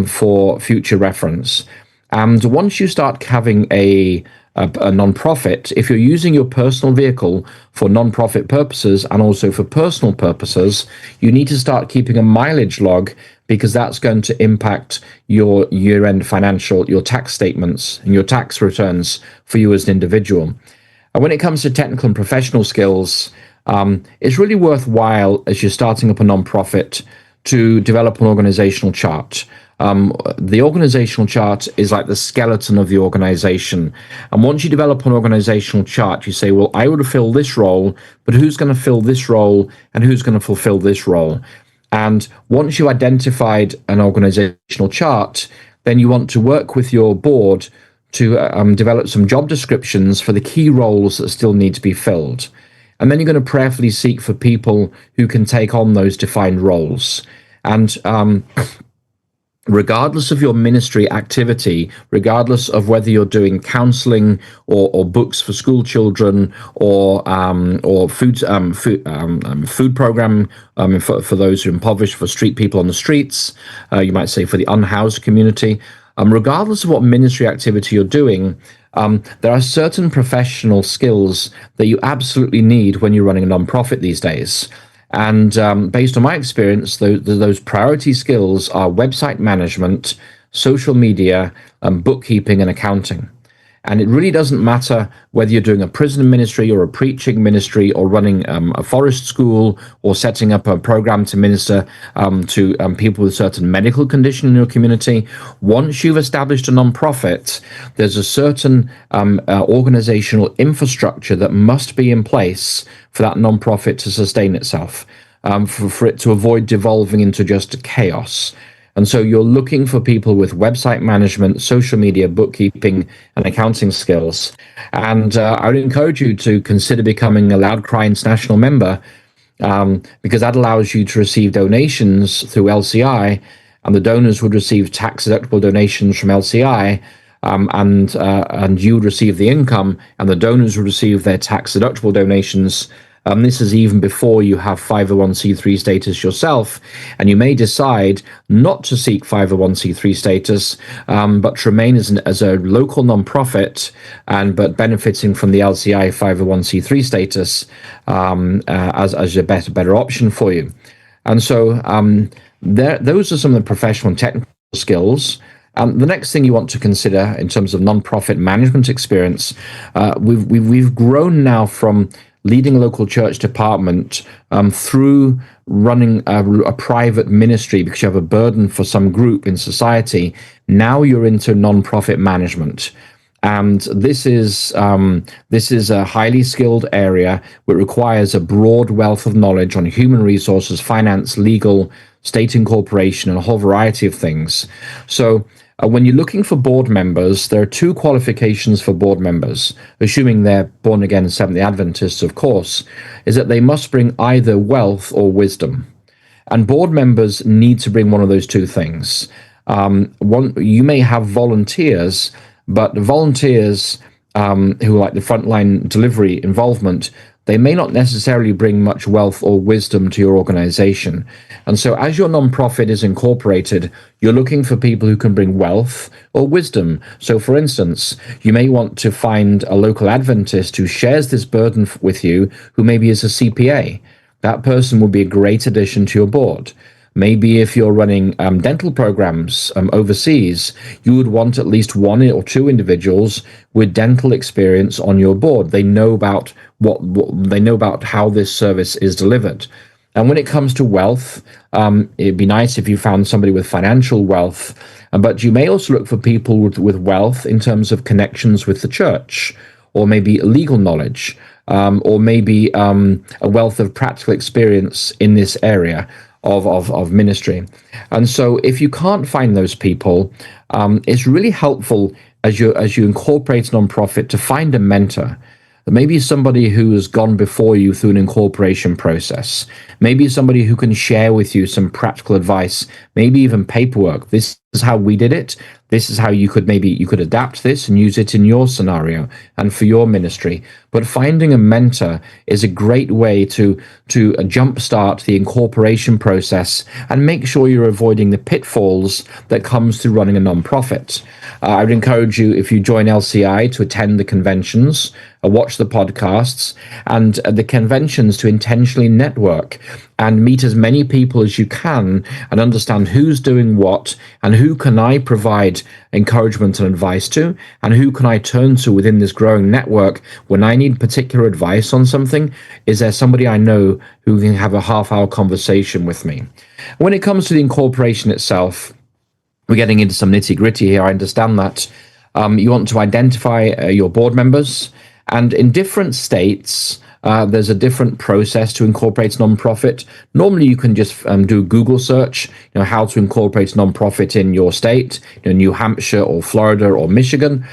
for future reference. And once you start having a nonprofit, if you're using your personal vehicle for nonprofit purposes and also for personal purposes, you need to start keeping a mileage log, because that's going to impact your year-end your tax statements and your tax returns for you as an individual. And when it comes to technical and professional skills, it's really worthwhile as you're starting up a nonprofit to develop an organizational chart. The organizational chart is like the skeleton of the organization. And once you develop an organizational chart, you say, well, I would fill this role, but who's going to fill this role and who's going to fulfill this role? And once you identified an organizational chart, then you want to work with your board to develop some job descriptions for the key roles that still need to be filled. And then you're going to prayerfully seek for people who can take on those defined roles. And regardless of your ministry activity, regardless of whether you're doing counseling or books for school children or food program for those who are impoverished, for street people on the streets, you might say for the unhoused community, regardless of what ministry activity you're doing, there are certain professional skills that you absolutely need when you're running a nonprofit these days. And based on my experience, those priority skills are website management, social media, bookkeeping, and accounting. And it really doesn't matter whether you're doing a prison ministry or a preaching ministry or running a forest school or setting up a program to minister to people with certain medical condition in your community. Once you've established a nonprofit, there's a certain organizational infrastructure that must be in place for that nonprofit to sustain itself, for it to avoid devolving into just chaos. And so you're looking for people with website management, social media, bookkeeping, and accounting skills. And I would encourage you to consider becoming a Loud Cry International member, because that allows you to receive donations through LCI, and the donors would receive tax-deductible donations from LCI, and you would receive the income, and the donors would receive their tax-deductible donations. This is even before you have 501c3 status yourself, and you may decide not to seek 501c3 status, but to remain as a local nonprofit, but benefiting from the LCI 501c3 status as a better option for you. And so those are some of the professional and technical skills. The next thing you want to consider in terms of nonprofit management experience, we've grown now from leading a local church department through running a private ministry because you have a burden for some group in society. Now you're into nonprofit management. And this is a highly skilled area which requires a broad wealth of knowledge on human resources, finance, legal, state incorporation, and a whole variety of things. So when you're looking for board members, there are two qualifications for board members, assuming they're born again Seventh-day Adventists, of course, is that they must bring either wealth or wisdom. And board members need to bring one of those two things. You may have volunteers, but the volunteers who are like the frontline delivery involvement, they may not necessarily bring much wealth or wisdom to your organization. And so as your nonprofit is incorporated, you're looking for people who can bring wealth or wisdom. So for instance, you may want to find a local Adventist who shares this burden with you, who maybe is a CPA. That person will be a great addition to your board. Maybe if you're running dental programs overseas, you would want at least one or two individuals with dental experience on your board. They know about they know about how this service is delivered. And when it comes to wealth, it'd be nice if you found somebody with financial wealth, but you may also look for people with wealth in terms of connections with the church, or maybe legal knowledge, or maybe a wealth of practical experience in this area of ministry. And so if you can't find those people, it's really helpful as you incorporate a nonprofit to find a mentor. Maybe somebody who has gone before you through an incorporation process. Maybe somebody who can share with you some practical advice, maybe even paperwork. This is how we did it. This is how you could adapt this and use it in your scenario and for your ministry. But finding a mentor is a great way to jumpstart the incorporation process and make sure you're avoiding the pitfalls that comes through running a nonprofit. I would encourage you, if you join LCI, to attend the conventions, watch the podcasts, and the conventions, to intentionally network and meet as many people as you can and understand who's doing what and who can I provide encouragement and advice to, and who can I turn to within this growing network when I need particular advice on something. Is there somebody I know who can have a half-hour conversation with me? When it comes to the incorporation itself, we're getting into some nitty gritty here. I understand that. You want to identify your board members, and in different states, there's a different process to incorporate a nonprofit. Normally, you can just do Google search, how to incorporate a nonprofit in your state, New Hampshire or Florida or Michigan.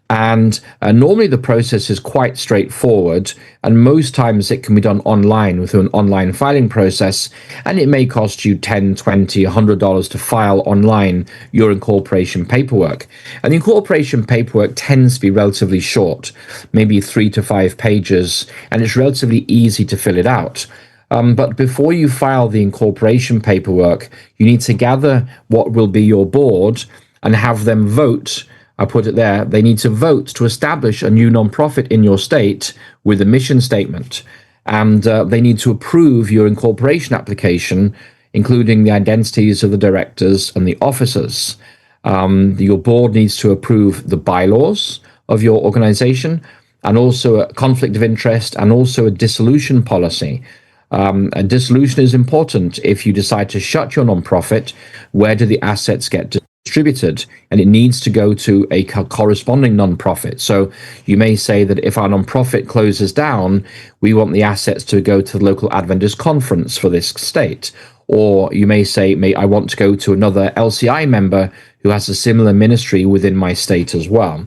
And normally the process is quite straightforward, and most times it can be done online through an online filing process, and it may cost you $10, $20, $100 to file online your incorporation paperwork. And the incorporation paperwork tends to be relatively short, maybe 3 to 5 pages, and it's relatively easy to fill it out. But before you file the incorporation paperwork, you need to gather what will be your board and have them vote. I put it there. They need to vote to establish a new nonprofit in your state with a mission statement. And they need to approve your incorporation application, including the identities of the directors and the officers. Your board needs to approve the bylaws of your organization, and also a conflict of interest, and also a dissolution policy. A dissolution is important. If you decide to shut your nonprofit, where do the assets get distributed? And it needs to go to a corresponding nonprofit. So you may say that if our nonprofit closes down, we want the assets to go to the local Adventist conference for this state. Or you may say, I want to go to another LCI member who has a similar ministry within my state as well.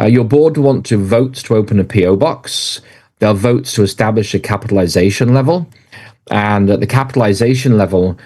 Your board will want to vote to open a PO box. They'll vote to establish a capitalization level. And the capitalization level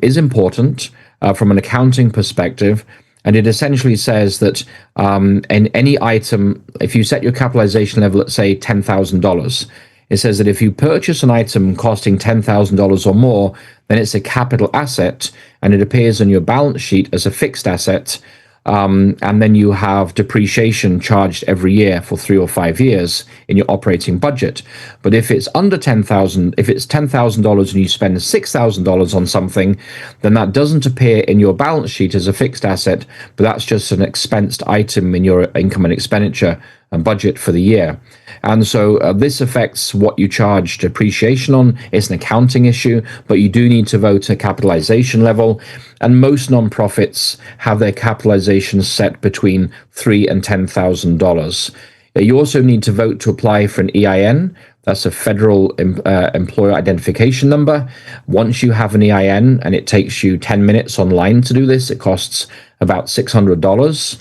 is important from an accounting perspective. And it essentially says that in any item, if you set your capitalization level at, say, $10,000, it says that if you purchase an item costing $10,000 or more, then it's a capital asset, and it appears on your balance sheet as a fixed asset. And then you have depreciation charged every year for 3 or 5 years in your operating budget. But if it's under $10,000, if it's $10,000 and you spend $6,000 on something, then that doesn't appear in your balance sheet as a fixed asset, but that's just an expensed item in your income and expenditure and budget for the year. And so this affects what you charge depreciation on. It's an accounting issue, but you do need to vote a capitalization level. And most nonprofits have their capitalization set between $3,000 and $10,000. You also need to vote to apply for an EIN. That's a federal employer identification number. Once you have an EIN, and it takes you 10 minutes online to do this, it costs about $600.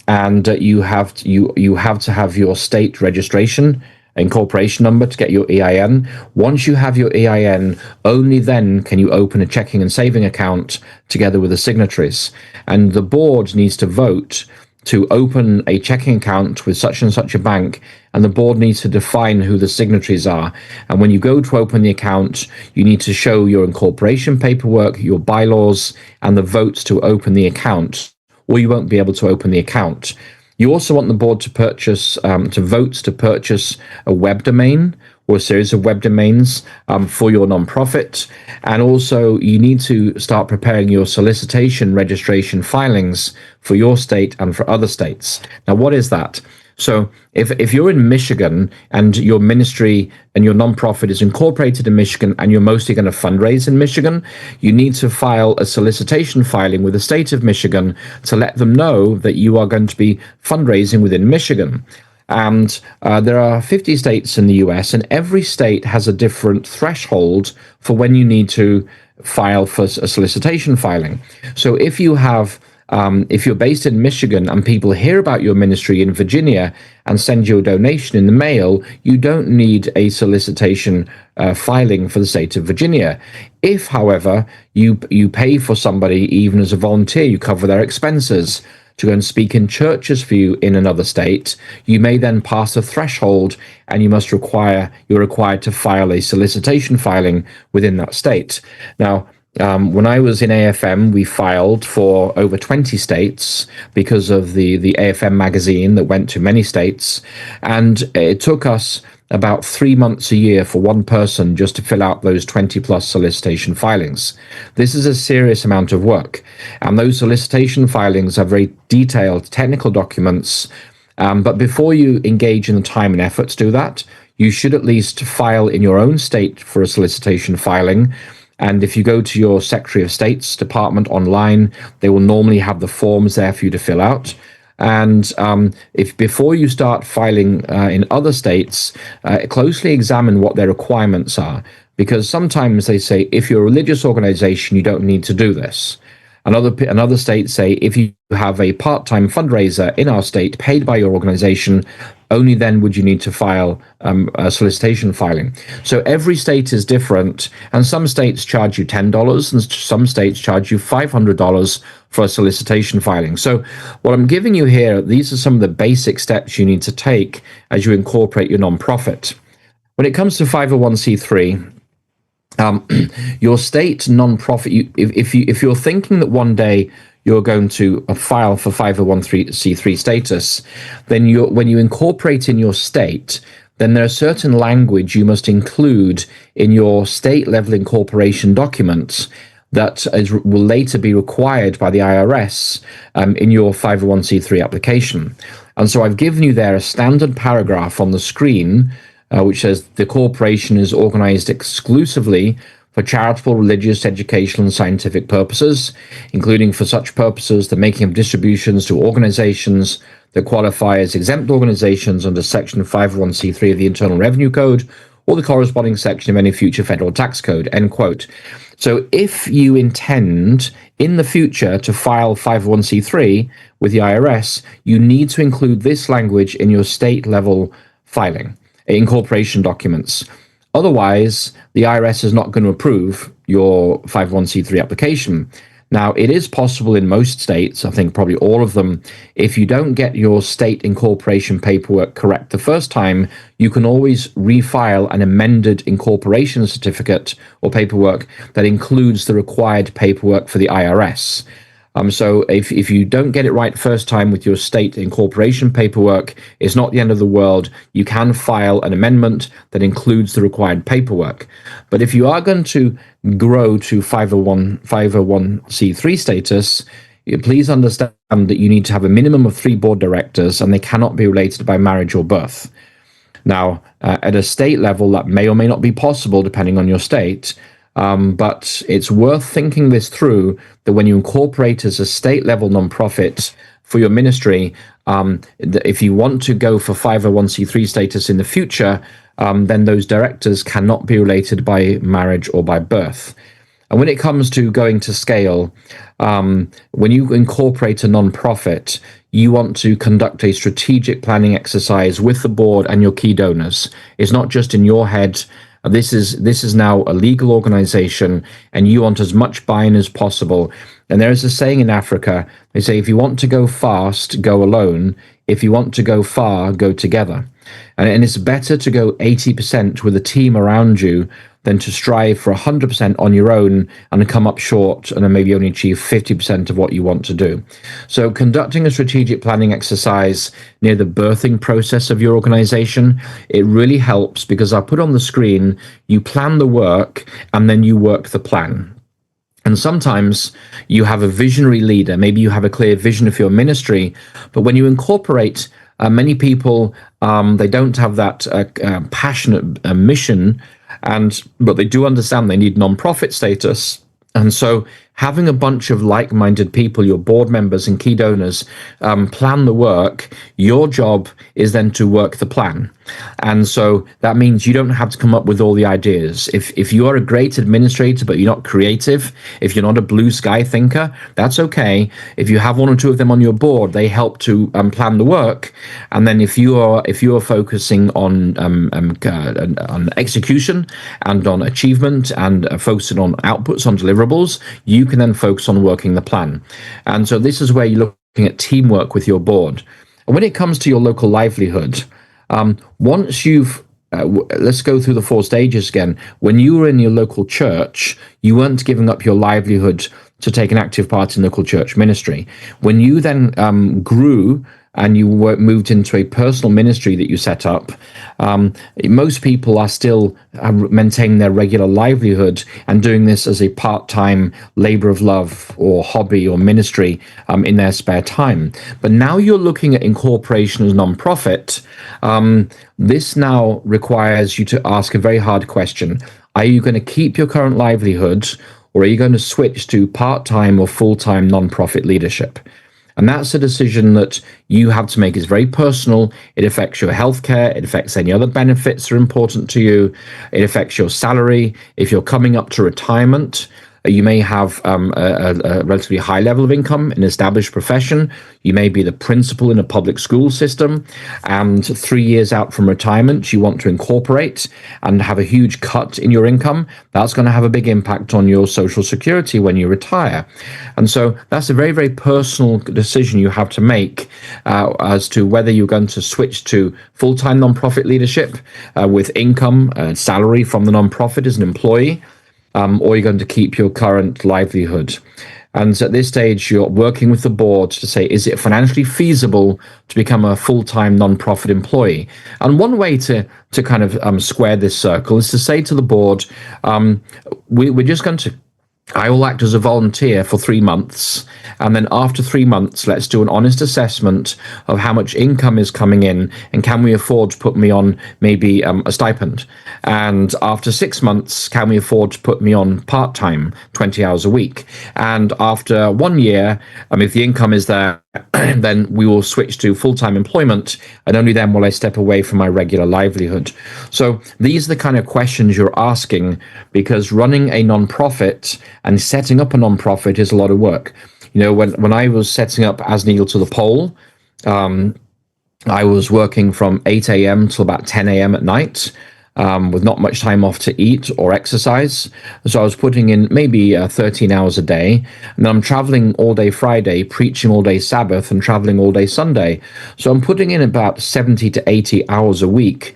And you have to have your state registration incorporation number to get your EIN. Once you have your EIN, only then can you open a checking and saving account together with the signatories. And the board needs to vote to open a checking account with such and such a bank, and the board needs to define who the signatories are. And when you go to open the account, you need to show your incorporation paperwork, your bylaws, and the votes to open the account, or you won't be able to open the account. You also want the board to vote to purchase a web domain or a series of web domains for your nonprofit. And also you need to start preparing your solicitation registration filings for your state and for other states. Now, what is that? So if you're in Michigan and your ministry and your nonprofit is incorporated in Michigan and you're mostly going to fundraise in Michigan, you need to file a solicitation filing with the state of Michigan to let them know that you are going to be fundraising within Michigan. And there are 50 states in the US, and every state has a different threshold for when you need to file for a solicitation filing. So if you have if you're based in Michigan and people hear about your ministry in Virginia and send you a donation in the mail, you don't need a solicitation filing for the state of Virginia. If, however, you pay for somebody, even as a volunteer, you cover their expenses to go and speak in churches for you in another state, you may then pass a threshold, and you're required to file a solicitation filing within that state. Now, when I was in AFM, we filed for over 20 states because of the AFM magazine that went to many states. And it took us about 3 months a year for one person just to fill out those 20 plus solicitation filings. This is a serious amount of work. And those solicitation filings are very detailed technical documents. But before you engage in the time and effort to do that, you should at least file in your own state for a solicitation filing. And if you go to your Secretary of State's department online, they will normally have the forms there for you to fill out. And if before you start filing in other states, closely examine what their requirements are, because sometimes they say if you're a religious organization, you don't need to do this. Another states say if you have a part-time fundraiser in our state paid by your organization, only then would you need to file a solicitation filing. So every state is different, and some states charge you $10, and some states charge you $500 for a solicitation filing. So what I'm giving you here, these are some of the basic steps you need to take as you incorporate your nonprofit. When it comes to 501c3, your state nonprofit, if you're thinking that one day you're going to file for 501c3 status, then when you incorporate in your state, then there are certain language you must include in your state level incorporation documents that will later be required by the IRS in your 501c3 application. And so I've given you there a standard paragraph on the screen which says the corporation is organized exclusively for charitable, religious, educational, and scientific purposes, including for such purposes the making of distributions to organizations that qualify as exempt organizations under Section 501c3 of the Internal Revenue Code or the corresponding section of any future federal tax code, end quote. So if you intend in the future to file 501c3 with the IRS, you need to include this language in your state level filing, incorporation documents. Otherwise, the IRS is not going to approve your 501c3 application. Now, it is possible in most states, I think probably all of them, if you don't get your state incorporation paperwork correct the first time, you can always refile an amended incorporation certificate or paperwork that includes the required paperwork for the IRS. So if you don't get it right first time with your state incorporation paperwork, it's not the end of the world. You can file an amendment that includes the required paperwork. But if you are going to grow to 501c3 status, please understand that you need to have a minimum of 3 board directors, and they cannot be related by marriage or birth. Now, at a state level, that may or may not be possible depending on your state. But it's worth thinking this through, that when you incorporate as a state-level nonprofit for your ministry, if you want to go for 501c3 status in the future, then those directors cannot be related by marriage or by birth. And when it comes to going to scale, when you incorporate a nonprofit, you want to conduct a strategic planning exercise with the board and your key donors. It's not just in your head. This is now a legal organization, and you want as much buy-in as possible. And there is a saying in Africa, they say, if you want to go fast, go alone. If you want to go far, go together. And it's better to go 80% with a team around you than to strive for 100% on your own and come up short and then maybe only achieve 50% of what you want to do. So conducting a strategic planning exercise near the birthing process of your organization, it really helps, because I put on the screen, you plan the work and then you work the plan. And sometimes you have a visionary leader, maybe you have a clear vision of your ministry, but when you incorporate many people, they don't have that passionate mission, but they do understand they need nonprofit status. And so having a bunch of like-minded people, your board members and key donors, plan the work. Your job is then to work the plan. And so that means you don't have to come up with all the ideas. If you are a great administrator, but you're not creative, if you're not a blue sky thinker, that's okay. If you have 1 or 2 of them on your board, they help to plan the work. And then if you are focusing on execution and on achievement and focusing on outputs, on deliverables, you can then focus on working the plan. And so this is where you're looking at teamwork with your board. And when it comes to your local livelihood, once you've let's go through the 4 stages again. When you were in your local church, you weren't giving up your livelihood to take an active part in local church ministry. When you then grew and you moved into a personal ministry that you set up, most people are still maintaining their regular livelihood and doing this as a part-time labor of love or hobby or ministry in their spare time. But now you're looking at incorporation as nonprofit. This now requires you to ask a very hard question. Are you going to keep your current livelihood, or are you going to switch to part-time or full-time nonprofit leadership? And that's a decision that you have to make. It's very personal. It affects your healthcare. It affects any other benefits that are important to you. It affects your salary. If you're coming up to retirement, you may have a relatively high level of income, an established profession. You may be the principal in a public school system. And 3 years out from retirement, you want to incorporate and have a huge cut in your income. That's going to have a big impact on your Social Security when you retire. And so that's a very, very personal decision you have to make as to whether you're going to switch to full-time nonprofit leadership with income and salary from the nonprofit as an employee, or you're going to keep your current livelihood. And at this stage, you're working with the board to say, is it financially feasible to become a full-time nonprofit employee? And one way to kind of square this circle is to say to the board, we're just going to, I will act as a volunteer for 3 months. And then after 3 months, let's do an honest assessment of how much income is coming in and can we afford to put me on maybe a stipend? And after 6 months, can we afford to put me on part-time, 20 hours a week? And after 1 year, if the income is there, then we will switch to full-time employment, and only then will I step away from my regular livelihood. So these are the kind of questions you're asking, because running a nonprofit and setting up a nonprofit is a lot of work. You know, when I was setting up As Needle to the Pole, I was working from 8 a.m. till about 10 a.m. at night, with not much time off to eat or exercise. So I was putting in maybe 13 hours a day. And then I'm traveling all day Friday, preaching all day Sabbath, and traveling all day Sunday. So I'm putting in about 70 to 80 hours a week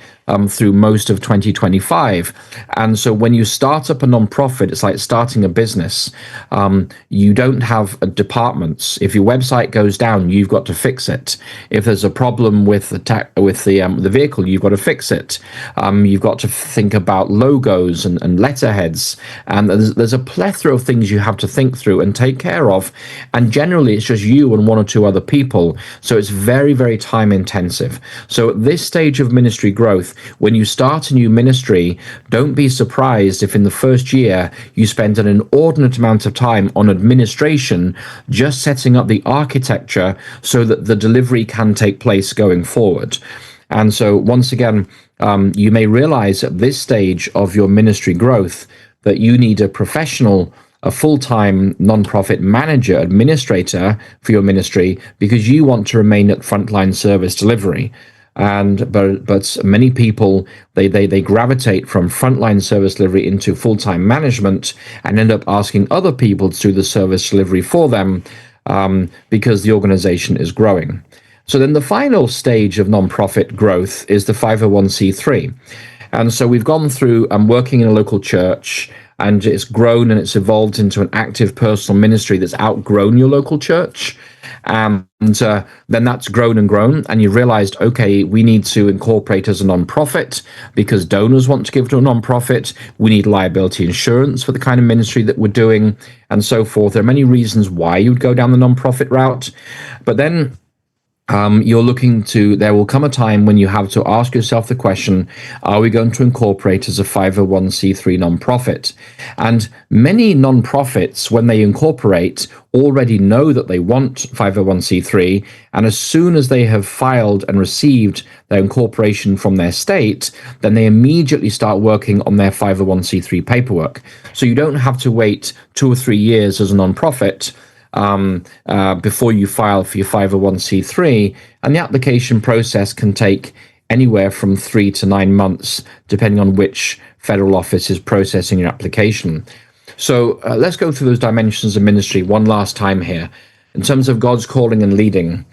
through most of 2025. And so when you start up a nonprofit, it's like starting a business. You don't have departments. If your website goes down, you've got to fix it. If there's a problem with the vehicle, you've got to fix it. You've got to think about logos and letterheads. And there's a plethora of things you have to think through and take care of. And generally, it's just you and one or two other people. So it's very, very time intensive. So at this stage of ministry growth, when you start a new ministry, don't be surprised if in the first year you spend an inordinate amount of time on administration, just setting up the architecture so that the delivery can take place going forward. And so once again, you may realize at this stage of your ministry growth that you need a professional, a full-time nonprofit manager, administrator for your ministry, because you want to remain at frontline service delivery. But many people, they gravitate from frontline service delivery into full-time management and end up asking other people to do the service delivery for them because the organization is growing. So then the final stage of nonprofit growth is the 501c3. And so we've gone through working in a local church, and it's grown and it's evolved into an active personal ministry that's outgrown your local church. And then that's grown and grown, and you realized, okay, we need to incorporate as a nonprofit because donors want to give to a nonprofit. We need liability insurance for the kind of ministry that we're doing, and so forth. There are many reasons why you'd go down the nonprofit route, but then there will come a time when you have to ask yourself the question, are we going to incorporate as a 501c3 nonprofit? And many nonprofits, when they incorporate, already know that they want 501c3. And as soon as they have filed and received their incorporation from their state, then they immediately start working on their 501c3 paperwork. So you don't have to wait 2 or 3 years as a nonprofit before you file for your 501c3, and the application process can take anywhere from 3 to 9 months, depending on which federal office is processing your application. So let's go through those dimensions of ministry one last time here. In terms of God's calling and leading,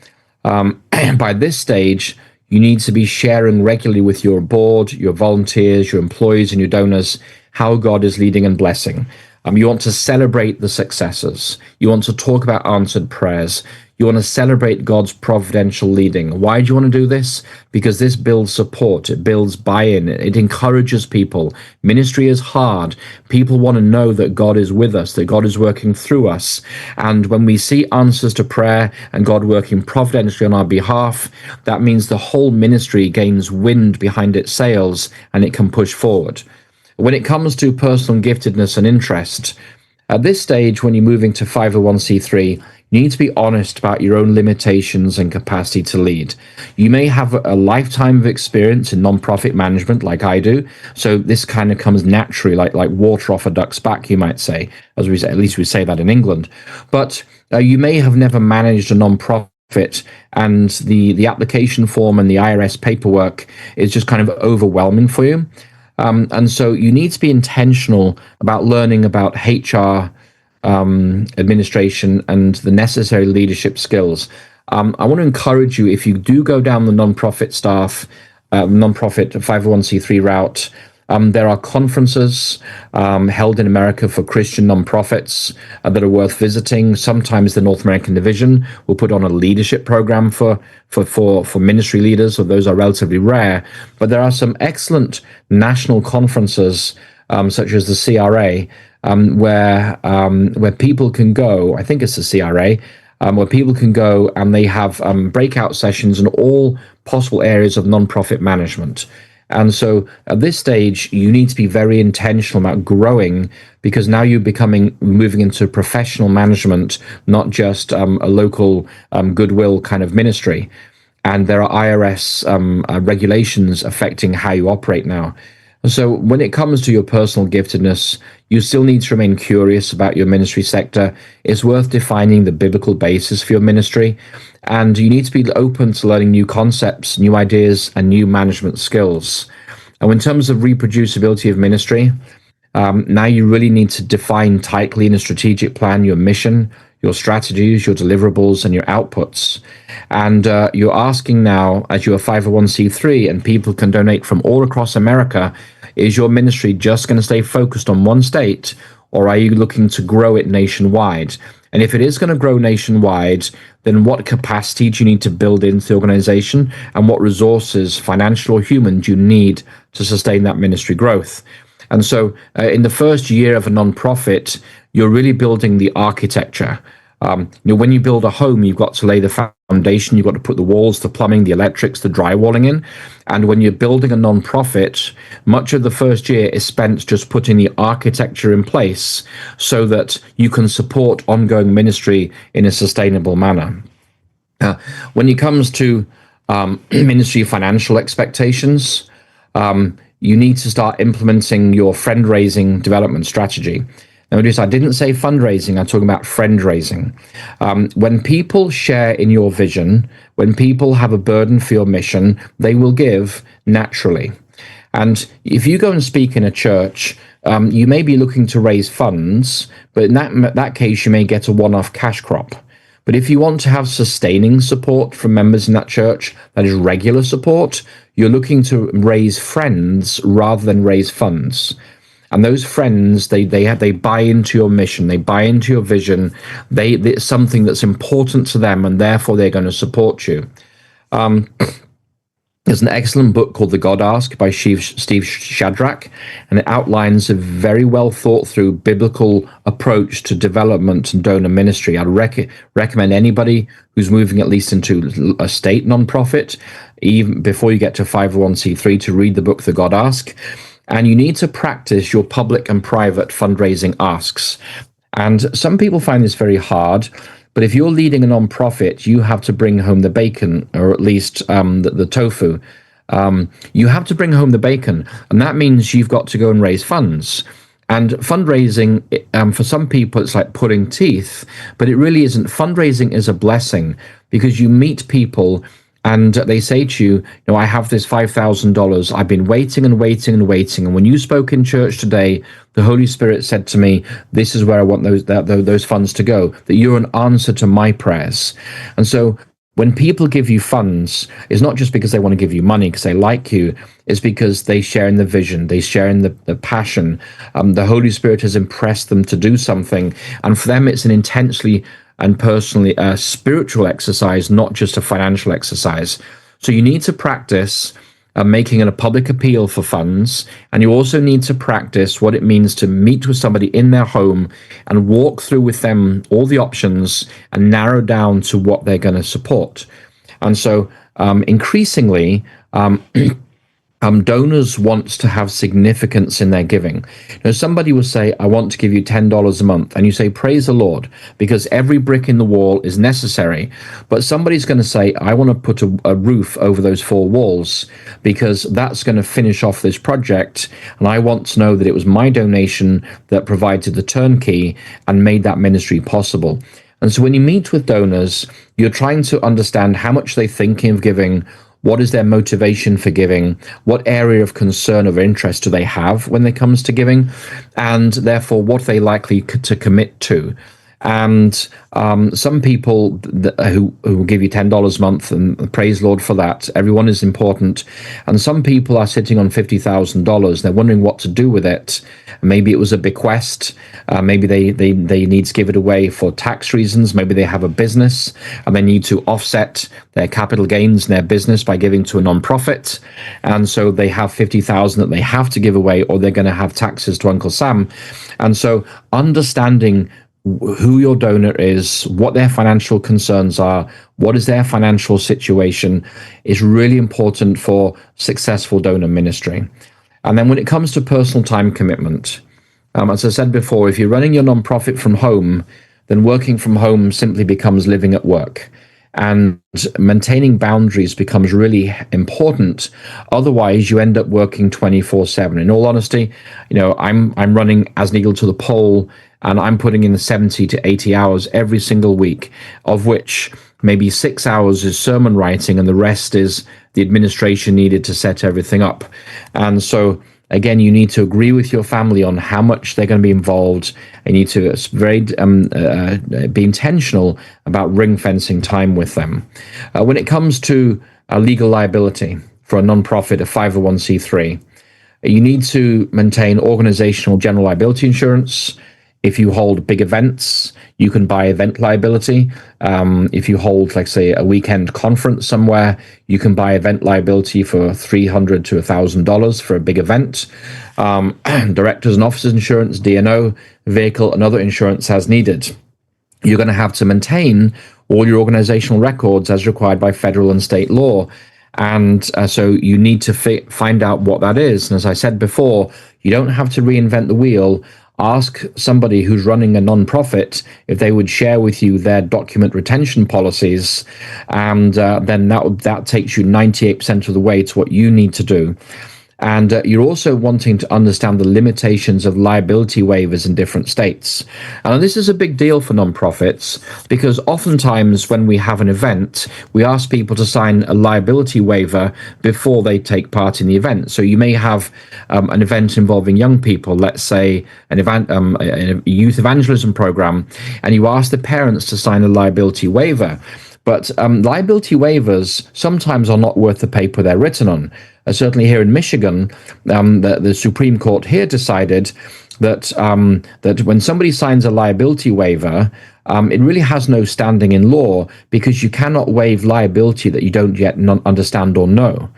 by this stage, you need to be sharing regularly with your board, your volunteers, your employees, and your donors how God is leading and blessing. You want to celebrate the successes. You want to talk about answered prayers. You want to celebrate God's providential leading. Why do you want to do this? Because this builds support. It builds buy-in. It encourages people. Ministry is hard. People want to know that God is with us, that God is working through us. And when we see answers to prayer and God working providentially on our behalf, that means the whole ministry gains wind behind its sails and it can push forward. When it comes to personal giftedness and interest, at this stage, when you're moving to 501c3, you need to be honest about your own limitations and capacity to lead. You may have a lifetime of experience in nonprofit management, like I do, so this kind of comes naturally, like water off a duck's back, you might say, as we say, at least we say that in England. But you may have never managed a nonprofit, and the application form and the IRS paperwork is just kind of overwhelming for you. And so you need to be intentional about learning about HR, administration, and the necessary leadership skills. I want to encourage you, if you do go down the nonprofit 501c3 route, there are conferences held in America for Christian nonprofits that are worth visiting. Sometimes the North American division will put on a leadership program for ministry leaders, so those are relatively rare. But there are some excellent national conferences, such as the CRA, where people can go. I think it's the CRA. Where people can go and they have breakout sessions in all possible areas of nonprofit management. And so at this stage, you need to be very intentional about growing, because now you're moving into professional management, not just a local goodwill kind of ministry. And there are IRS regulations affecting how you operate now. So when it comes to your personal giftedness, you still need to remain curious about your ministry sector. It's worth defining the biblical basis for your ministry, and you need to be open to learning new concepts, new ideas, and new management skills. And in terms of reproducibility of ministry, now you really need to define tightly in a strategic plan your mission, your strategies, your deliverables, and your outputs. And you're asking now, as you're a 501c3 and people can donate from all across America, is your ministry just going to stay focused on one state, or are you looking to grow it nationwide? And if it is going to grow nationwide, then what capacity do you need to build into the organization, and what resources, financial or human, do you need to sustain that ministry growth? And so in the first year of a nonprofit, you're really building the architecture. When you build a home, you've got to lay the foundation, you've got to put the walls, the plumbing, the electrics, the drywalling in. And when you're building a nonprofit, much of the first year is spent just putting the architecture in place so that you can support ongoing ministry in a sustainable manner. When it comes to ministry financial expectations, you need to start implementing your friend-raising development strategy. Now, notice I didn't say fundraising, I'm talking about friend-raising. When people share in your vision, when people have a burden for your mission, they will give naturally. And if you go and speak in a church, you may be looking to raise funds, but in that case, you may get a one-off cash crop. But if you want to have sustaining support from members in that church, that is regular support, you're looking to raise friends rather than raise funds. And those friends, they buy into your mission, they buy into your vision, it's something that's important to them, and therefore they're going to support you. There's an excellent book called The God Ask by Steve Shadrach, and it outlines a very well thought through biblical approach to development and donor ministry. I'd recommend anybody who's moving at least into a state nonprofit, even before you get to 501c3, to read the book The God Ask. And you need to practice your public and private fundraising asks. And some people find this very hard, but if you're leading a nonprofit, you have to bring home the bacon, or at least the tofu. You have to bring home the bacon, and that means you've got to go and raise funds. And fundraising, for some people, it's like pulling teeth, but it really isn't. Fundraising is a blessing, because you meet people and they say to you, I have this $5,000. I've been waiting and waiting and waiting. And when you spoke in church today, the Holy Spirit said to me, this is where I want those funds to go, that you're an answer to my prayers. And so when people give you funds, it's not just because they want to give you money because they like you, it's because they share in the vision, they share in the passion. The Holy Spirit has impressed them to do something. And for them, it's an intensely and personally a spiritual exercise, not just a financial exercise. So you need to practice making a public appeal for funds, and you also need to practice what it means to meet with somebody in their home and walk through with them all the options and narrow down to what they're going to support. And so increasingly, Donors want to have significance in their giving. Somebody will say, I want to give you $10 a month. And you say, praise the Lord, because every brick in the wall is necessary. But somebody's going to say, I want to put a roof over those four walls because that's going to finish off this project. And I want to know that it was my donation that provided the turnkey and made that ministry possible. And so when you meet with donors, you're trying to understand how much they're thinking of giving. What is their motivation for giving? What area of concern or interest do they have when it comes to giving? And therefore, what are they likely to commit to? And some people who will give you $10 a month, and praise Lord for that. Everyone is important. And some people are sitting on $50,000. They're wondering what to do with it. Maybe it was a bequest. Maybe they need to give it away for tax reasons. Maybe they have a business and they need to offset their capital gains in their business by giving to a nonprofit. And so they have $50,000 that they have to give away, or they're going to have taxes to Uncle Sam. And so understanding who your donor is, what their financial concerns are, what is their financial situation is really important for successful donor ministry. And then when it comes to personal time commitment, as I said before, if you're running your nonprofit from home, then working from home simply becomes living at work. And maintaining boundaries becomes really important. Otherwise, you end up working 24/7. In all honesty, I'm running as an eagle to the pole, and I'm putting in 70 to 80 hours every single week, of which maybe 6 hours is sermon writing, and the rest is the administration needed to set everything up. And so, again, you need to agree with your family on how much they're going to be involved. You need to be intentional about ring fencing time with them. When it comes to legal liability for a nonprofit, a 501c3, you need to maintain organizational general liability insurance. If you hold big events, you can buy event liability. If you hold, like, say, a weekend conference somewhere, you can buy event liability for $300 to $1,000 for a big event. Directors and officers insurance, D&O, vehicle, and other insurance as needed. You're going to have to maintain all your organizational records as required by federal and state law. And so you need to find out what that is. And as I said before, you don't have to reinvent the wheel. Ask somebody who's running a nonprofit if they would share with you their document retention policies, and then that takes you 98% of the way to what you need to do. And you're also wanting to understand the limitations of liability waivers in different states. And this is a big deal for nonprofits, because oftentimes when we have an event, we ask people to sign a liability waiver before they take part in the event. So you may have an event involving young people, let's say an event, a youth evangelism program, and you ask the parents to sign a liability waiver. But liability waivers sometimes are not worth the paper they're written on. Certainly here in Michigan, the Supreme Court here decided that that when somebody signs a liability waiver, it really has no standing in law, because you cannot waive liability that you don't yet understand or know.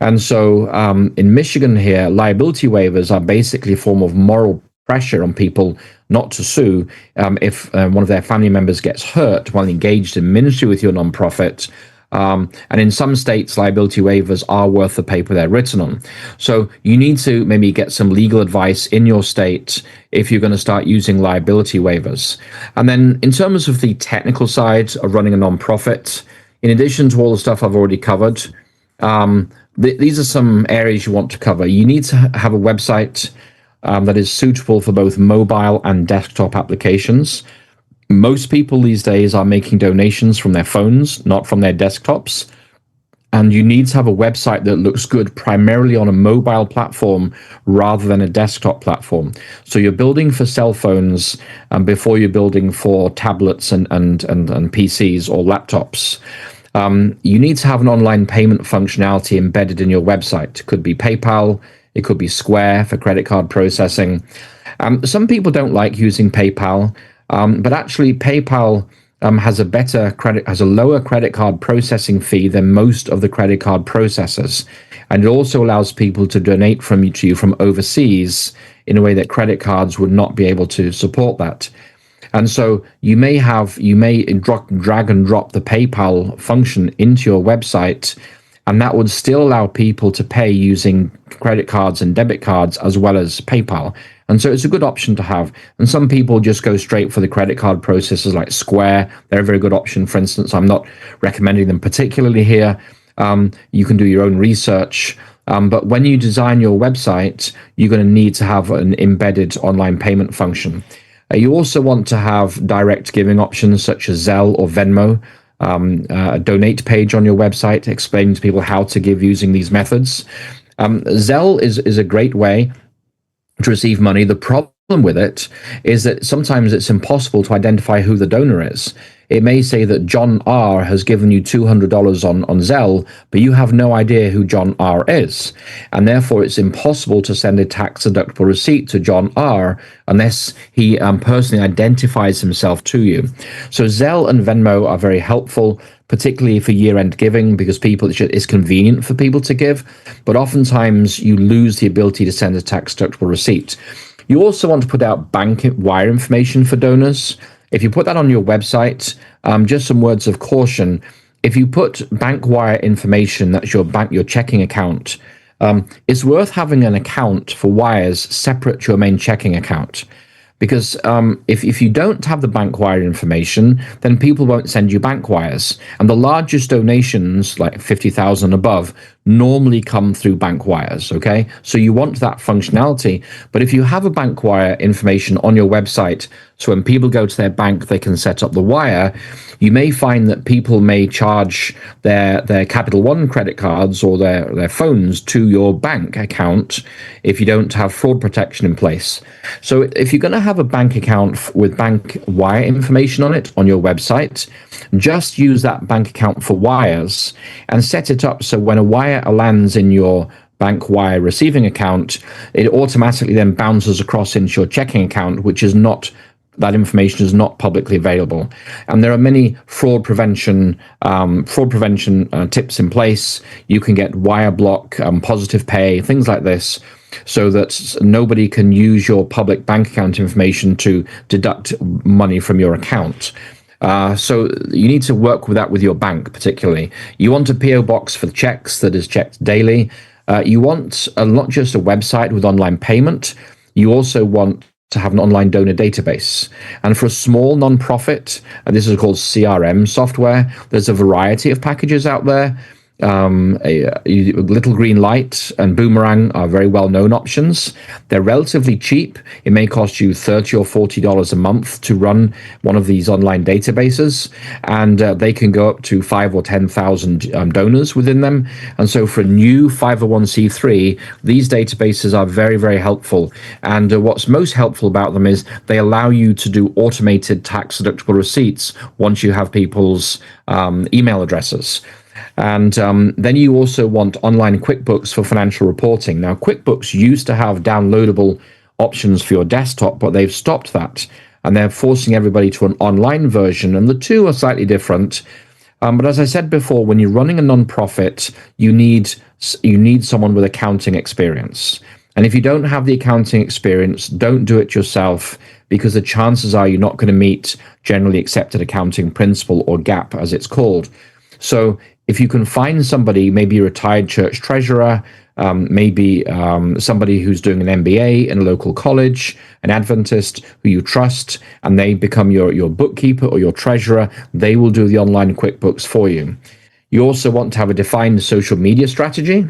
And so in Michigan here, liability waivers are basically a form of moral pressure on people not to sue if one of their family members gets hurt while engaged in ministry with your nonprofit. And in some states, liability waivers are worth the paper they're written on. So you need to maybe get some legal advice in your state if you're going to start using liability waivers. And then in terms of the technical side of running a nonprofit, in addition to all the stuff I've already covered, these are some areas you want to cover. You need to have a website that is suitable for both mobile and desktop applications. Most people these days are making donations from their phones, not from their desktops. And you need to have a website that looks good primarily on a mobile platform rather than a desktop platform. So you're building for cell phones before you're building for tablets and PCs or laptops. You need to have an online payment functionality embedded in your website. It could be PayPal, it could be Square for credit card processing. Some people don't like using PayPal. But actually, PayPal has a lower credit card processing fee than most of the credit card processors, and it also allows people to donate to you from overseas in a way that credit cards would not be able to support that. And so you may drag and drop the PayPal function into your website, and that would still allow people to pay using credit cards and debit cards as well as PayPal. And so it's a good option to have. And some people just go straight for the credit card processors like Square. They're a very good option, for instance. I'm not recommending them particularly here. You can do your own research. But when you design your website, you're going to need to have an embedded online payment function. You also want to have direct giving options such as Zelle or Venmo, a donate page on your website explaining to people how to give using these methods. Zelle is a great way to receive money. The problem with it is that sometimes it's impossible to identify who the donor is. It may say that John R has given you $200 on Zelle, but you have no idea who John R is. And therefore, it's impossible to send a tax-deductible receipt to John R unless he personally identifies himself to you. So Zelle and Venmo are very helpful, particularly for year-end giving, because it's convenient for people to give, but oftentimes you lose the ability to send a tax-deductible receipt. You also want to put out bank wire information for donors. If you put that on your website, just some words of caution. If you put bank wire information, that's your checking account, it's worth having an account for wires separate to your main checking account. Because if you don't have the bank wire information, then people won't send you bank wires. And the largest donations, like 50,000 above, normally come through bank wires, okay? So you want that functionality. But if you have a bank wire information on your website, so when people go to their bank, they can set up the wire, you may find that people may charge their Capital One credit cards or their phones to your bank account if you don't have fraud protection in place. So if you're going to have a bank account with bank wire information on it on your website, just use that bank account for wires and set it up so when a wire lands in your bank wire receiving account, it automatically then bounces across into your checking account, that information is not publicly available. And there are many fraud prevention tips in place. You can get wire block, positive pay, things like this, so that nobody can use your public bank account information to deduct money from your account. So you need to work with that with your bank, particularly. You want a PO box for checks that is checked daily. You want not just a website with online payment. You also want to have an online donor database. And for a small nonprofit, and this is called CRM software, there's a variety of packages out there. Little Green Light and Boomerang are very well-known options. They're relatively cheap. It may cost you $30 or $40 a month to run one of these online databases, and they can go up to 5,000 or 10,000 donors within them. And so for a new 501c3, these databases are very, very helpful. And what's most helpful about them is they allow you to do automated tax-deductible receipts once you have people's email addresses. And then you also want online QuickBooks for financial reporting. Now, QuickBooks used to have downloadable options for your desktop, but they've stopped that. And they're forcing everybody to an online version. And the two are slightly different. But as I said before, when you're running a nonprofit, you need someone with accounting experience. And if you don't have the accounting experience, don't do it yourself, because the chances are you're not going to meet generally accepted accounting principle, or GAAP as it's called. So if you can find somebody, maybe a retired church treasurer, maybe somebody who's doing an MBA in a local college, an Adventist who you trust, and they become your bookkeeper or your treasurer, they will do the online QuickBooks for you. You also want to have a defined social media strategy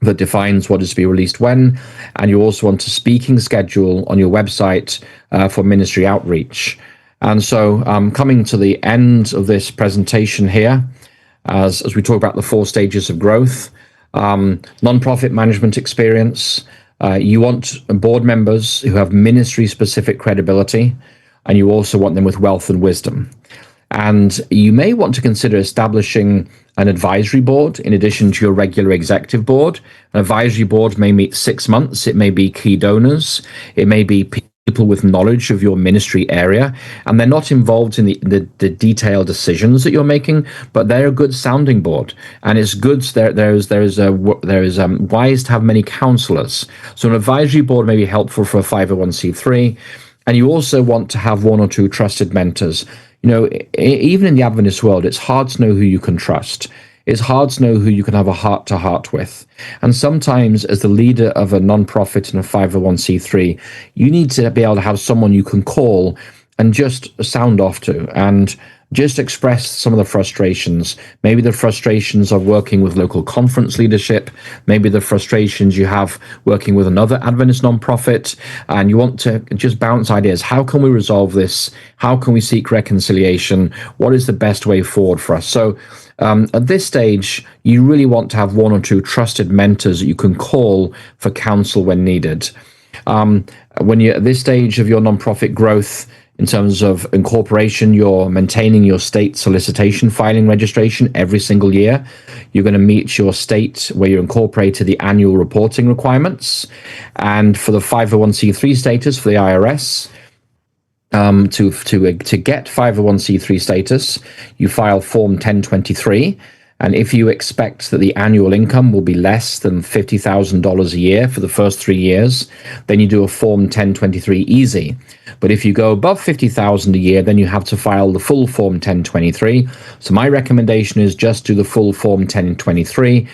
that defines what is to be released when, and you also want a speaking schedule on your website for ministry outreach. And so coming to the end of this presentation here, as we talk about the 4 stages of growth, nonprofit management experience, you want board members who have ministry-specific credibility, and you also want them with wealth and wisdom. And you may want to consider establishing an advisory board in addition to your regular executive board. An advisory board may meet 6 months. It may be key donors. It may be people with knowledge of your ministry area, and they're not involved in the detailed decisions that you're making, but they're a good sounding board. And it's good. There is wise to have many counselors. So an advisory board may be helpful for a 501c3, and you also want to have 1 or 2 trusted mentors. You know, even in the Adventist world, it's hard to know who you can trust. it's hard to know who you can have a heart-to-heart with. And sometimes, as the leader of a nonprofit and a 501c3, you need to be able to have someone you can call and just sound off to, and just express some of the frustrations. Maybe the frustrations of working with local conference leadership, maybe the frustrations you have working with another Adventist nonprofit, and you want to just bounce ideas. How can we resolve this? How can we seek reconciliation? What is the best way forward for us? So at this stage, you really want to have one or two trusted mentors that you can call for counsel when needed. When you're at this stage of your nonprofit growth, in terms of incorporation, you're maintaining your state solicitation filing registration every single year. You're going to meet your state where you're incorporated the annual reporting requirements. And for the 501c3 status for the IRS, to get 501c3 status, you file Form 1023. And if you expect that the annual income will be less than $50,000 a year for the first 3 years, then you do a Form 1023 easy. But if you go above $50,000 a year, then you have to file the full Form 1023. So my recommendation is just do the full Form 1023.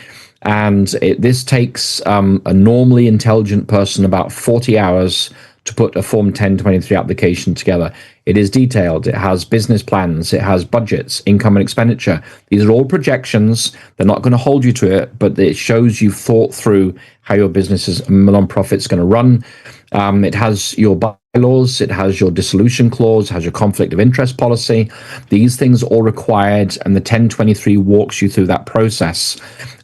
And this takes a normally intelligent person about 40 hours to put a Form 1023 application together. It is detailed. It has business plans. It has budgets, income and expenditure. These are all projections. They're not going to hold you to it, but it shows you've thought through how your business is nonprofit's going to run. It has your bylaws. It has your dissolution clause. It has your conflict of interest policy. These things are all required, and the 1023 walks you through that process.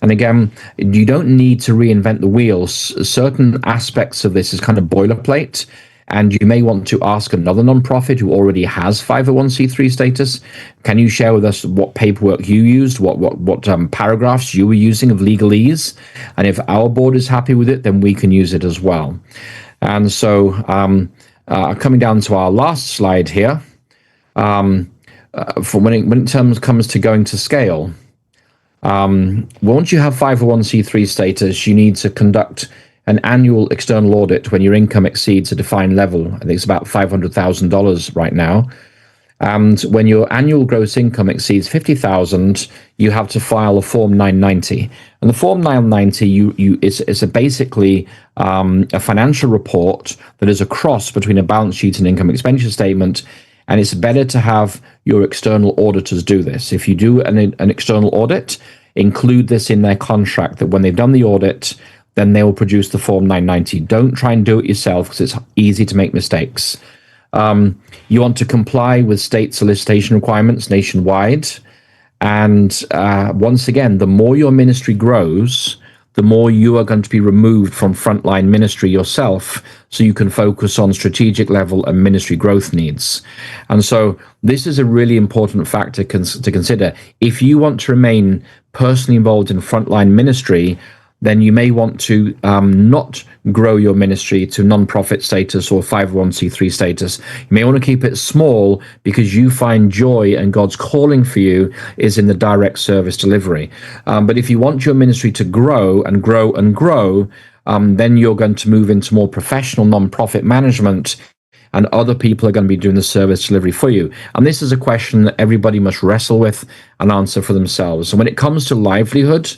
And again, you don't need to reinvent the wheel. Certain aspects of this is kind of boilerplate, and you may want to ask another nonprofit who already has 501c3 status. Can you share with us what paperwork you used, what paragraphs you were using of legalese? And if our board is happy with it, then we can use it as well. And so coming down to our last slide here, for when it comes to going to scale, once you have 501c3 status, you need to conduct an annual external audit when your income exceeds a defined level. I think it's about $500,000 right now. And when your annual gross income exceeds $50,000, you have to file a Form 990. And the Form 990 is basically a financial report that is a cross between a balance sheet and income expenditure statement. And it's better to have your external auditors do this. If you do an external audit, include this in their contract that when they've done the audit, then they will produce the Form 990. Don't try and do it yourself because it's easy to make mistakes. You want to comply with state solicitation requirements nationwide. And once again, the more your ministry grows, the more you are going to be removed from frontline ministry yourself, so you can focus on strategic level and ministry growth needs. And so this is a really important factor to consider. If you want to remain personally involved in frontline ministry, then you may want to not grow your ministry to nonprofit status or 501c3 status. You may want to keep it small because you find joy and God's calling for you is in the direct service delivery. But if you want your ministry to grow and grow and grow, then you're going to move into more professional nonprofit management, and other people are going to be doing the service delivery for you. And this is a question that everybody must wrestle with and answer for themselves. So when it comes to livelihood,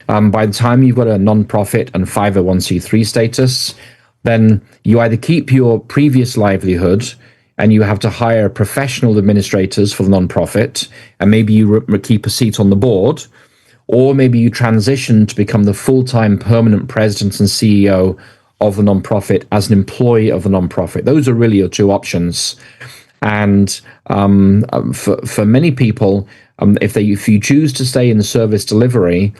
by the time you've got a nonprofit and 501c3 status, then you either keep your previous livelihood and you have to hire professional administrators for the nonprofit, and maybe you keep a seat on the board, or maybe you transition to become the full-time permanent president and CEO of the nonprofit as an employee of the nonprofit. Those are really your two options. And for many people, if you choose to stay in the service delivery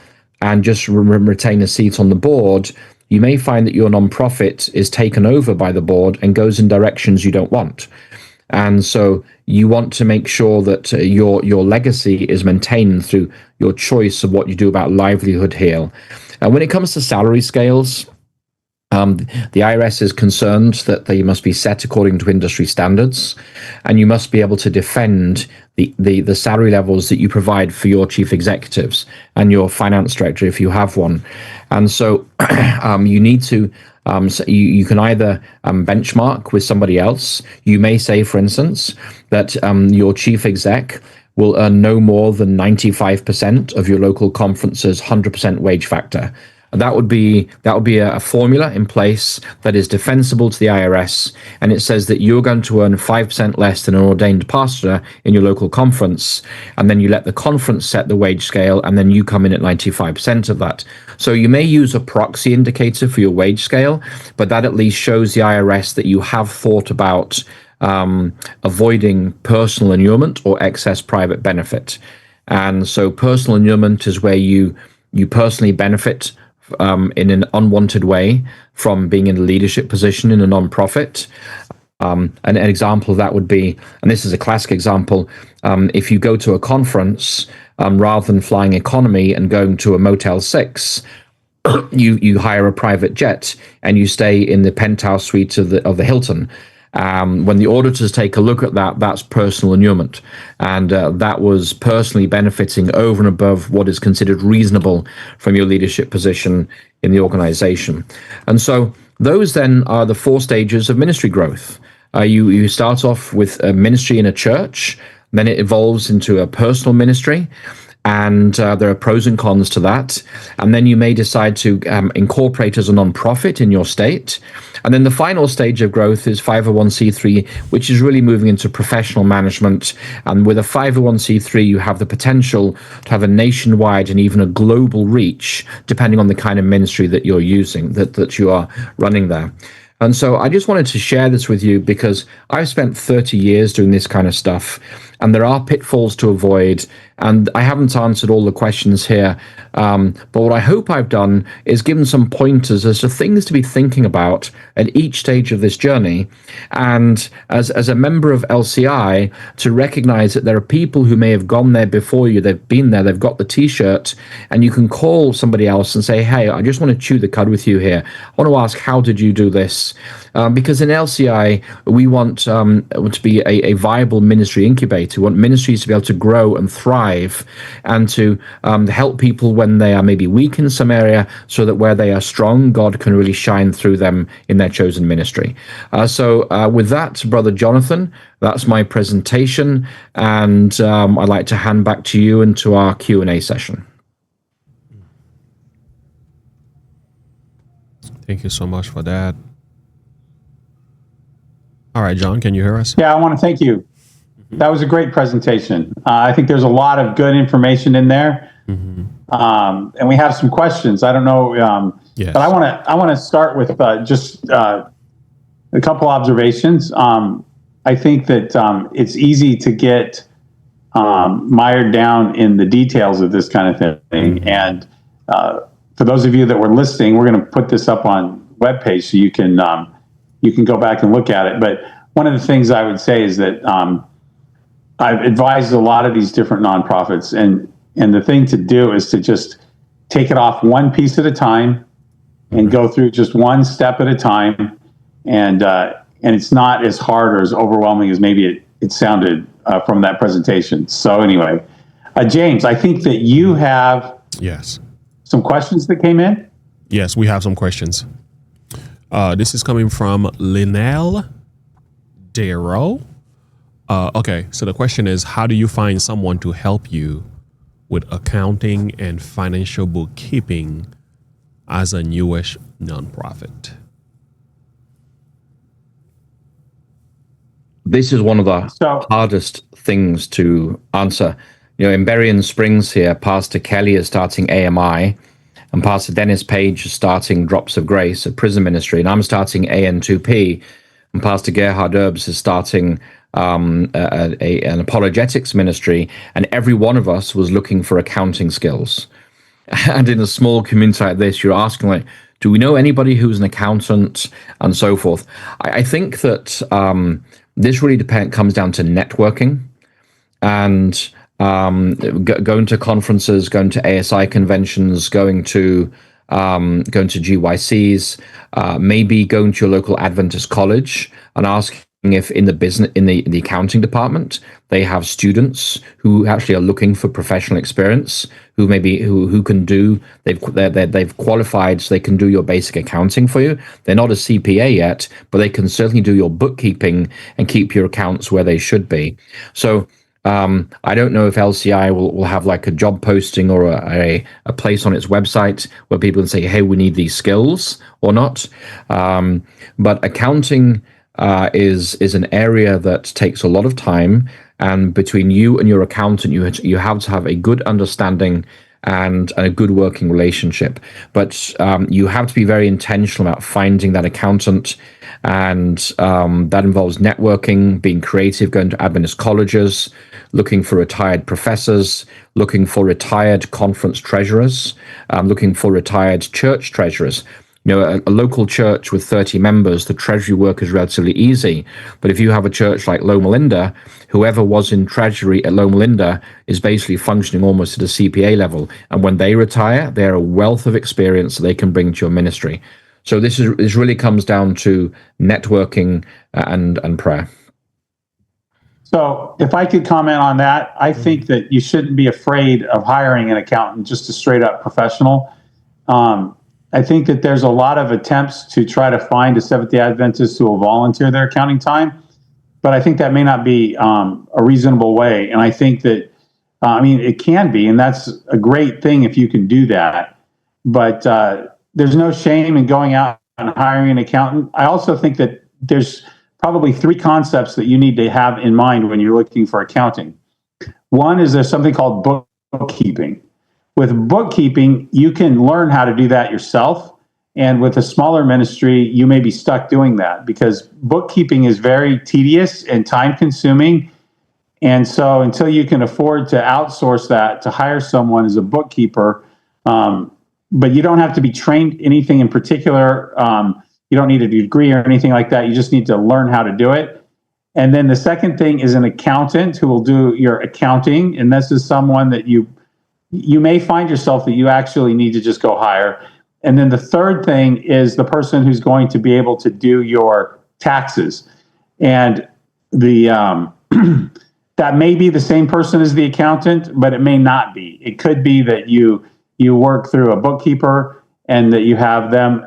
and just retain a seat on the board, you may find that your nonprofit is taken over by the board and goes in directions you don't want. And so you want to make sure that your legacy is maintained through your choice of what you do about livelihood here. And when it comes to salary scales, the IRS is concerned that they must be set according to industry standards, and you must be able to defend the salary levels that you provide for your chief executives and your finance director if you have one. And so you need to, so you can either benchmark with somebody else. You may say, for instance, that your chief exec will earn no more than 95% of your local conference's 100% wage factor. And that would be a formula in place that is defensible to the IRS, and it says that you're going to earn 5% less than an ordained pastor in your local conference, and then you let the conference set the wage scale, and then you come in at 95% of that. So you may use a proxy indicator for your wage scale, but that at least shows the IRS that you have thought about avoiding personal annulment or excess private benefit. And so personal annulment is where you personally benefit in an unwanted way from being in a leadership position in a nonprofit. An example of that would be, and this is a classic example, if you go to a conference, rather than flying economy and going to a Motel 6, you hire a private jet and you stay in the penthouse suite of the Hilton. When the auditors take a look at that, that's personal annulment, and that was personally benefiting over and above what is considered reasonable from your leadership position in the organization. And so those then are the 4 stages of ministry growth. You start off with a ministry in a church, then it evolves into a personal ministry, and there are pros and cons to that. And then you may decide to incorporate as a nonprofit in your state. And then the final stage of growth is 501c3, which is really moving into professional management. And with a 501c3, you have the potential to have a nationwide and even a global reach, depending on the kind of ministry that you're using, that you are running there. And so I just wanted to share this with you because I've spent 30 years doing this kind of stuff, and there are pitfalls to avoid. And I haven't answered all the questions here, but what I hope I've done is given some pointers as to things to be thinking about at each stage of this journey. And as a member of LCI, to recognize that there are people who may have gone there before you, they've been there, they've got the t-shirt, and you can call somebody else and say, hey, I just want to chew the cud with you here. I want to ask, how did you do this? Because in LCI, we want to be a viable ministry incubator. We want ministries to be able to grow and thrive, and to help people when they are maybe weak in some area, so that where they are strong, God can really shine through them in their chosen ministry. So with that, Brother Jonathan, that's my presentation, and I'd like to hand back to you and to our Q&A session. Thank you so much for that. All right, John, can you hear us? Yeah, I want to thank you. That was a great presentation. I think there's a lot of good information in there, and we have some questions. I don't know, Yes. but I want to start with just a couple observations. I think that it's easy to get mired down in the details of this kind of thing. And for those of you that were listening, we're going to put this up on webpage so you can go back and look at it. But one of the things I would say is that I've advised a lot of these different nonprofits, and the thing to do is to just take it off one piece at a time and go through just one step at a time. And it's not as hard or as overwhelming as maybe it sounded from that presentation. So anyway, James, I think that you have some questions that came in. Yes, we have some questions. This is coming from Linnell Darrow. Okay, so the question is, how do you find someone to help you with accounting and financial bookkeeping as a newish nonprofit? This is one of the hardest things to answer. You know, in Berrien Springs here, Pastor Kelly is starting AMI, and Pastor Dennis Page is starting Drops of Grace, a prison ministry, and I'm starting AN2P, and Pastor Gerhard Erbs is starting an apologetics ministry, and every one of us was looking for accounting skills. And in a small community like this, you're asking, like, do we know anybody who's an accountant, and so forth? I think that this really comes down to networking, and going to conferences, going to ASI conventions, going to GYCs, maybe going to your local Adventist college and asking if in the accounting department they have students who actually are looking for professional experience, who can do, they've qualified so they can do your basic accounting for you. They're not a CPA yet, but they can certainly do your bookkeeping and keep your accounts where they should be. So I don't know if LCI will have like a job posting or a place on its website where people can say, hey, we need these skills or not. But accounting is an area that takes a lot of time. And between you and your accountant, you have to have a good understanding and a good working relationship. But you have to be very intentional about finding that accountant, and that involves networking, being creative, going to Adventist colleges, looking for retired professors, looking for retired conference treasurers, looking for retired church treasurers. You know, a local church with 30 members, the treasury work is relatively easy. But if you have a church like Loma Linda, whoever was in treasury at Loma Linda is basically functioning almost at a CPA level. And when they retire, they're a wealth of experience that they can bring to your ministry. So this really comes down to networking and prayer. So if I could comment on that, I think that you shouldn't be afraid of hiring an accountant, just a straight up professional. I think that there's a lot of attempts to try to find a Seventh-day Adventist who will volunteer their accounting time, but I think that may not be a reasonable way. And I think that, it can be, and that's a great thing if you can do that. But there's no shame in going out and hiring an accountant. I also think that there's probably three concepts that you need to have in mind when you're looking for accounting. One is there's something called bookkeeping. With bookkeeping, you can learn how to do that yourself. And with a smaller ministry, you may be stuck doing that because bookkeeping is very tedious and time consuming. And so until you can afford to outsource that, to hire someone as a bookkeeper, but you don't have to be trained anything in particular. You don't need a degree or anything like that. You just need to learn how to do it. And then the second thing is an accountant who will do your accounting. And this is someone that you may find yourself that you actually need to just go hire. And then the third thing is the person who's going to be able to do your taxes. And the that may be the same person as the accountant, but it may not be. It could be that you work through a bookkeeper and that you have them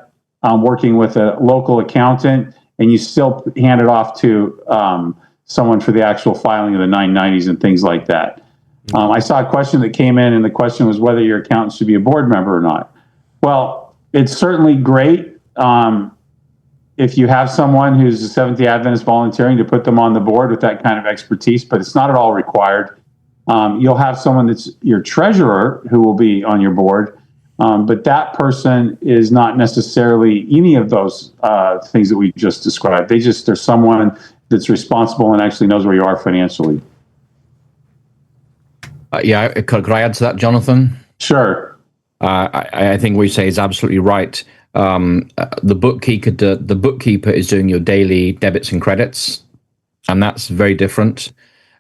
working with a local accountant, and you still hand it off to someone for the actual filing of the 990s and things like that. I saw a question that came in, and the question was whether your accountant should be a board member or not. Well, it's certainly great if you have someone who's a Seventh-day Adventist volunteering to put them on the board with that kind of expertise, but it's not at all required. You'll have someone that's your treasurer who will be on your board, but that person is not necessarily any of those things that we just described. They're someone that's responsible and actually knows where you are financially. Could I add to that, Jonathan? Sure. I think what you say is absolutely right. The bookkeeper is doing your daily debits and credits, and that's very different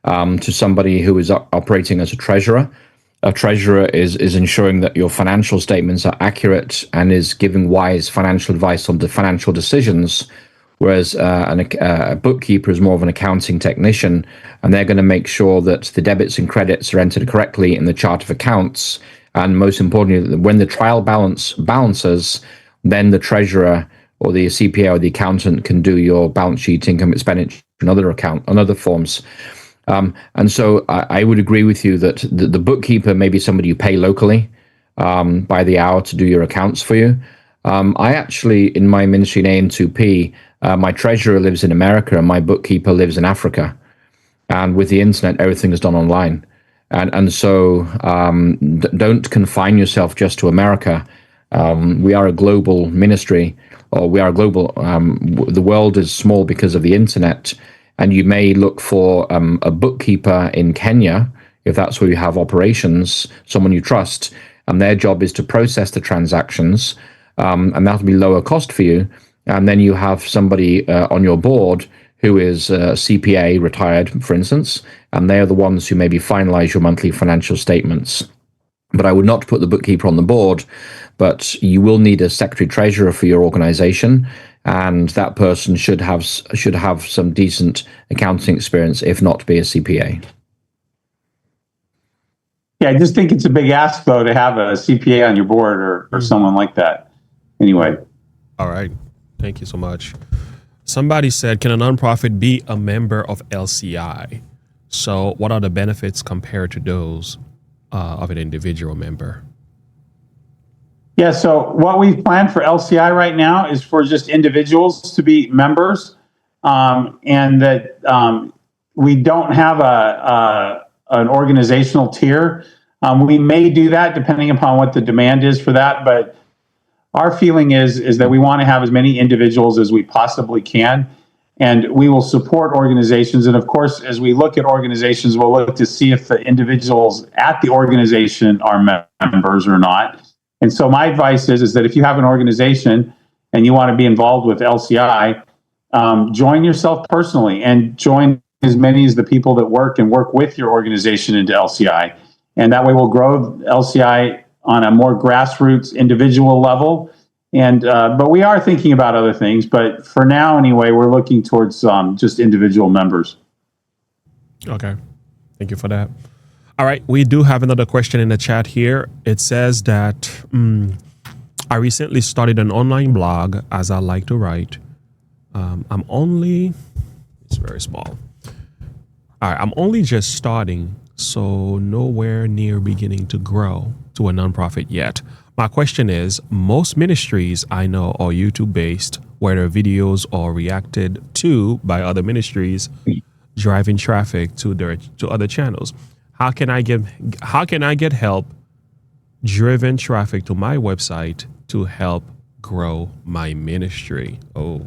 to somebody who is operating as a treasurer. A treasurer is ensuring that your financial statements are accurate and is giving wise financial advice on the financial decisions, whereas a bookkeeper is more of an accounting technician, and they're going to make sure that the debits and credits are entered correctly in the chart of accounts, and most importantly, when the trial balance balances, then the treasurer or the CPA or the accountant can do your balance sheet, income, expenditure, and other forms. And so I would agree with you that the bookkeeper may be somebody you pay locally by the hour to do your accounts for you. I actually, in my ministry in AM2P, my treasurer lives in America and my bookkeeper lives in Africa. And with the internet, everything is done online. And so don't confine yourself just to America. We are a global ministry, or we are global. The world is small because of the internet. And you may look for a bookkeeper in Kenya, if that's where you have operations, someone you trust, and their job is to process the transactions, and that'll be lower cost for you. And then you have somebody on your board who is CPA retired, for instance, and they are the ones who maybe finalize your monthly financial statements. But I would not put the bookkeeper on the board, but you will need a secretary treasurer for your organization, and that person should have some decent accounting experience, if not be a CPA. Yeah, I just think it's a big ask, though, to have a CPA on your board or someone like that. Anyway. All right. Thank you so much. Somebody said, can a nonprofit be a member of LCI? So, what are the benefits compared to those of an individual member? Yeah, so what we've planned for LCI right now is for just individuals to be members, and that we don't have an organizational tier. We may do that depending upon what the demand is for that, but our feeling is that we want to have as many individuals as we possibly can, and we will support organizations. And of course, as we look at organizations, we'll look to see if the individuals at the organization are members or not. And so my advice is that if you have an organization and you want to be involved with LCI, join yourself personally and join as many as the people that work with your organization into LCI. And that way we'll grow LCI on a more grassroots individual level. And but we are thinking about other things. But for now, anyway, we're looking towards just individual members. Okay. Thank you for that. All right. We do have another question in the chat here. It says that I recently started an online blog as I like to write. It's very small. All right. I'm only just starting, so nowhere near beginning to grow to a nonprofit yet. My question is, most ministries I know are YouTube based, where their videos are reacted to by other ministries, driving traffic to other channels. How can I get help driven traffic to my website to help grow my ministry? Oh.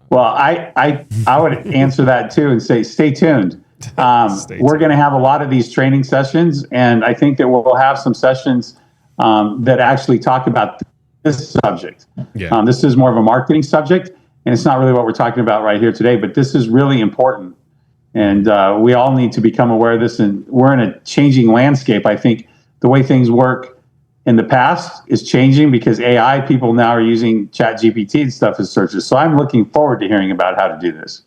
Well, I would answer that too and say, stay tuned. We're going to have a lot of these training sessions, and I think that we'll have some sessions that actually talk about this subject. Yeah. This is more of a marketing subject, and it's not really what we're talking about right here today, but this is really important. And we all need to become aware of this, and we're in a changing landscape. I think the way things work in the past is changing because AI, people now are using ChatGPT and stuff as searches. So I'm looking forward to hearing about how to do this.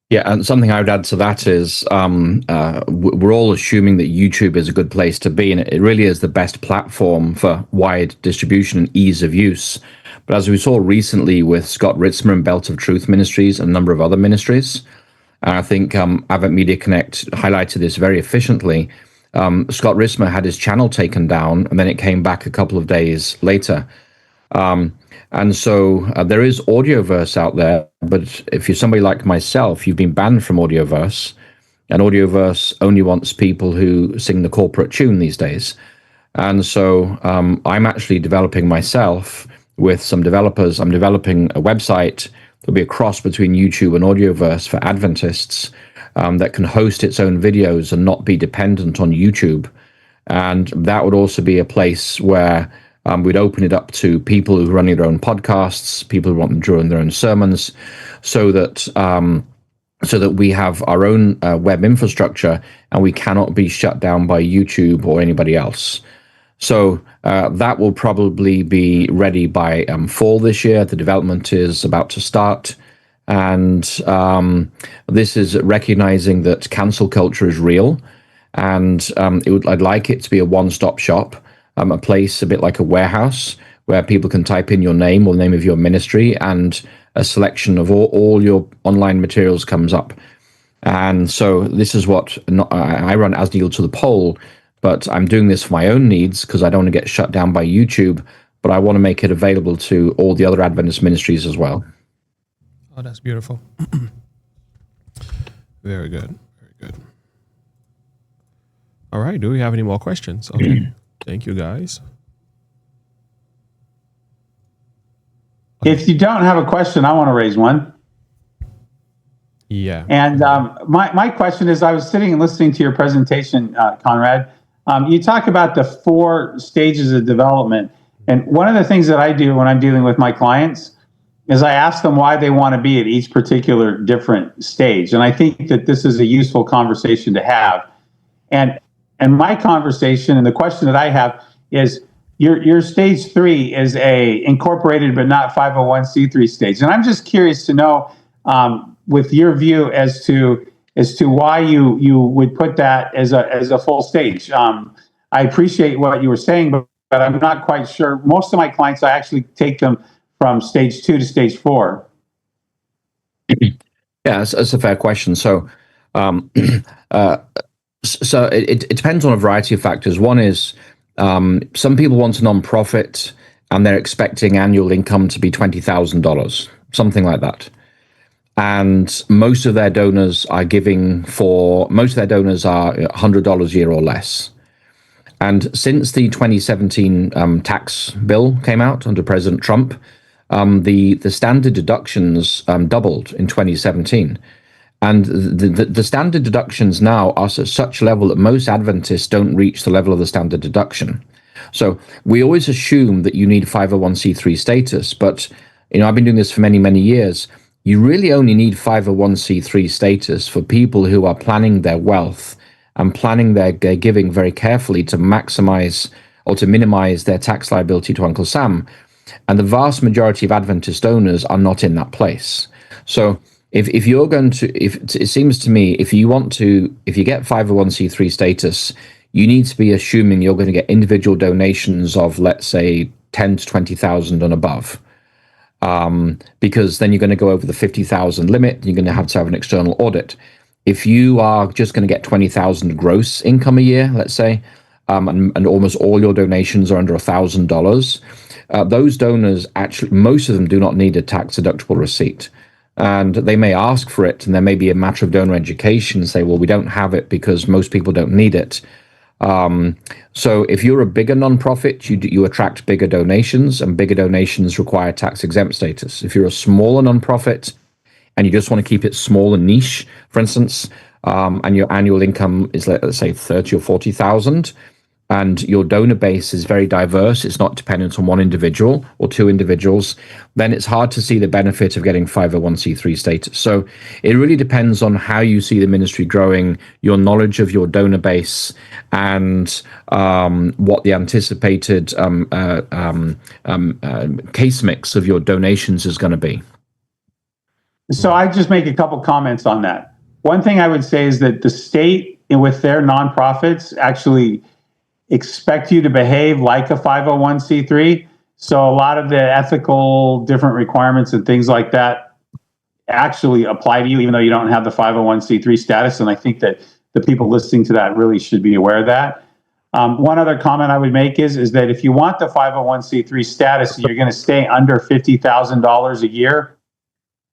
Yeah, and something I would add to that is we're all assuming that YouTube is a good place to be, and it really is the best platform for wide distribution and ease of use. But as we saw recently with Scott Ritzmer and Belt of Truth Ministries and a number of other ministries, I think Advent Media Connect highlighted this very efficiently. Scott Ritzmer had his channel taken down, and then it came back a couple of days later. And so there is Audioverse out there, but if you're somebody like myself, you've been banned from Audioverse, and Audioverse only wants people who sing the corporate tune these days. And so I'm actually developing myself with some developers. I'm developing a website that'll be a cross between YouTube and Audioverse for Adventists that can host its own videos and not be dependent on YouTube. And that would also be a place where we'd open it up to people who are running their own podcasts, people who want to draw in their own sermons, so that we have our own web infrastructure and we cannot be shut down by YouTube or anybody else. So that will probably be ready by fall this year. The development is about to start. And this is recognizing that cancel culture is real. And I'd like it to be a one-stop shop, a place a bit like a warehouse where people can type in your name or the name of your ministry, and a selection of all your online materials comes up. And so this is what I run As Needle to the Pole, but I'm doing this for my own needs because I don't want to get shut down by YouTube, but I want to make it available to all the other Adventist ministries as well. Oh, that's beautiful. Very good. Very good. All right. Do we have any more questions? Okay. Thank you, guys. If you don't have a question, I want to raise one. Yeah. And my question is, I was sitting and listening to your presentation, Conrad. You talk about the 4 stages of development. And one of the things that I do when I'm dealing with my clients is I ask them why they want to be at each particular different stage. And I think that this is a useful conversation to have. And my conversation and the question that I have is, your stage 3 is a incorporated but not 501c3 stage. And I'm just curious to know, with your view as to why you would put that as a full stage. I appreciate what you were saying, but I'm not quite sure. Most of my clients, I actually take them from stage 2 to stage 4. Yeah, that's a fair question. So, um, it depends on a variety of factors. One is some people want a nonprofit and they're expecting annual income to be $20,000, something like that. And most of their donors are $100 a year or less. And since the 2017 tax bill came out under President Trump, the standard deductions doubled in 2017. And the standard deductions now are at such level that most Adventists don't reach the level of the standard deduction. So we always assume that you need 501c3 status, but I've been doing this for many, many years. You really only need 501c3 status for people who are planning their wealth and planning their giving very carefully to maximize or to minimize their tax liability to Uncle Sam. And the vast majority of Adventist owners are not in that place. So if you're going to, if it seems to me, if you get 501c3 status, you need to be assuming you're going to get individual donations of, let's say, 10 to 20,000 and above. Because then you're going to go over the 50,000 limit, and you're going to have an external audit. If you are just going to get 20,000 gross income a year, let's say, and almost all your donations are under $1,000, those donors actually, most of them do not need a tax deductible receipt. And they may ask for it, and there may be a matter of donor education, say, well, we don't have it because most people don't need it. So if you're a bigger nonprofit, you attract bigger donations, and bigger donations require tax exempt status. If you're a smaller nonprofit and you just want to keep it small and niche, for instance, and your annual income is, let's say, 30 or 40,000, and your donor base is very diverse, it's not dependent on one individual or two individuals, then it's hard to see the benefit of getting 501c3 status. So it really depends on how you see the ministry growing, your knowledge of your donor base, and what the anticipated case mix of your donations is going to be. So I just make a couple comments on that. One thing I would say is that the state, with their nonprofits, actually expect you to behave like a 501c3. So a lot of the ethical different requirements and things like that actually apply to you, even though you don't have the 501c3 status. And I think that the people listening to that really should be aware of that. One other comment I would make is that if you want the 501c3 status, you're going to stay under $50,000 a year.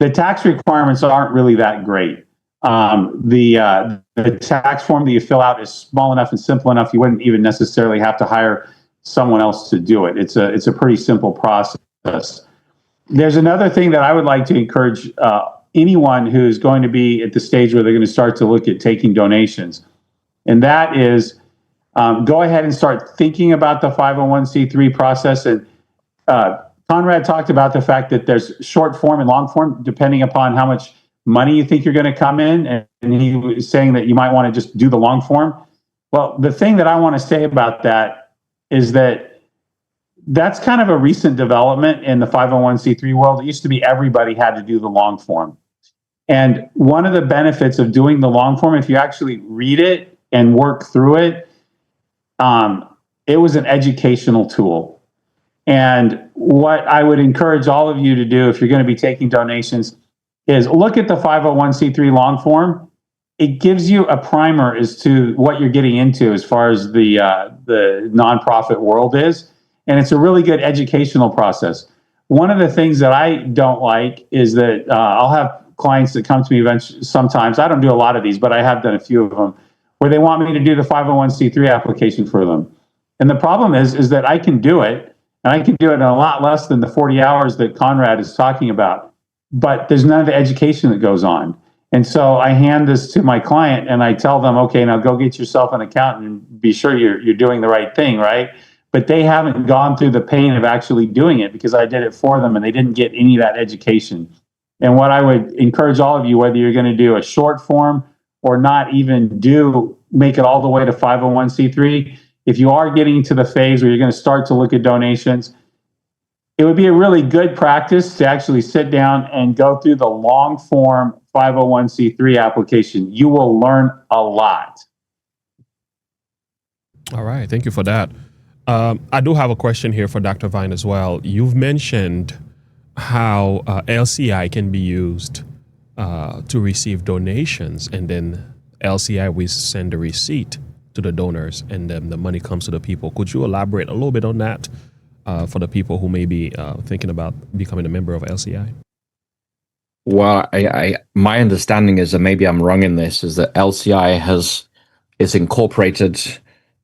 The tax requirements aren't really that great. The tax form that you fill out is small enough and simple enough you wouldn't even necessarily have to hire someone else to do it. It's a pretty simple process. There's another thing that I would like to encourage anyone who's going to be at the stage where they're going to start to look at taking donations, and that is go ahead and start thinking about the 501c3 process. And Conrad talked about the fact that there's short form and long form depending upon how much money you think you're going to come in, and he was saying that you might want to just do the long form. Well, the thing that I want to say about that is that that's kind of a recent development in the 501c3 world. It used to be everybody had to do the long form. And one of the benefits of doing the long form, if you actually read it and work through it, it was an educational tool. And what I would encourage all of you to do if you're going to be taking donations is look at the 501c3 long form. It gives you a primer as to what you're getting into as far as the nonprofit world is, and it's a really good educational process. One of the things that I don't like is that I'll have clients that come to me eventually, sometimes. I don't do a lot of these, but I have done a few of them, where they want me to do the 501c3 application for them. And the problem is that I can do it, and I can do it in a lot less than the 40 hours that Conrad is talking about. But there's none of the education that goes on. And so I hand this to my client and I tell them, okay, now go get yourself an accountant and be sure you're doing the right thing, right? But they haven't gone through the pain of actually doing it because I did it for them and they didn't get any of that education. And what I would encourage all of you, whether you're going to do a short form or not even make it all the way to 501c3, if you are getting to the phase where you're going to start to look at donations, it would be a really good practice to actually sit down and go through the long form 501c3 application. You will learn a lot. All right. Thank you for that. I do have a question here for Dr. Vine as well. You've mentioned how LCI can be used to receive donations, and then LCI we send a receipt to the donors, and then the money comes to the people. Could you elaborate a little bit on that for the people who may be thinking about becoming a member of LCI? Well, my understanding is, and maybe I'm wrong in this, is that LCI is incorporated,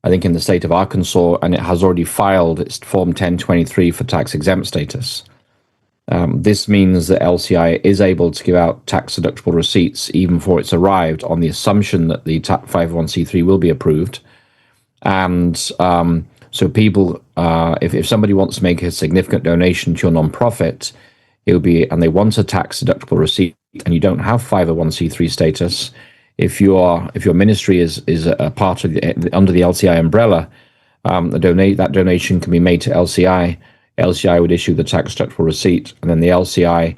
I think, in the state of Arkansas, and it has already filed its Form 1023 for tax exempt status. This means that LCI is able to give out tax deductible receipts even before it's arrived, on the assumption that the 501c3 will be approved. And so people, if somebody wants to make a significant donation to your nonprofit, it'll be, and they want a tax deductible receipt, and you don't have 501c3 status, if your ministry is a part of under the LCI umbrella, that donation can be made to LCI. LCI would issue the tax deductible receipt, and then the LCI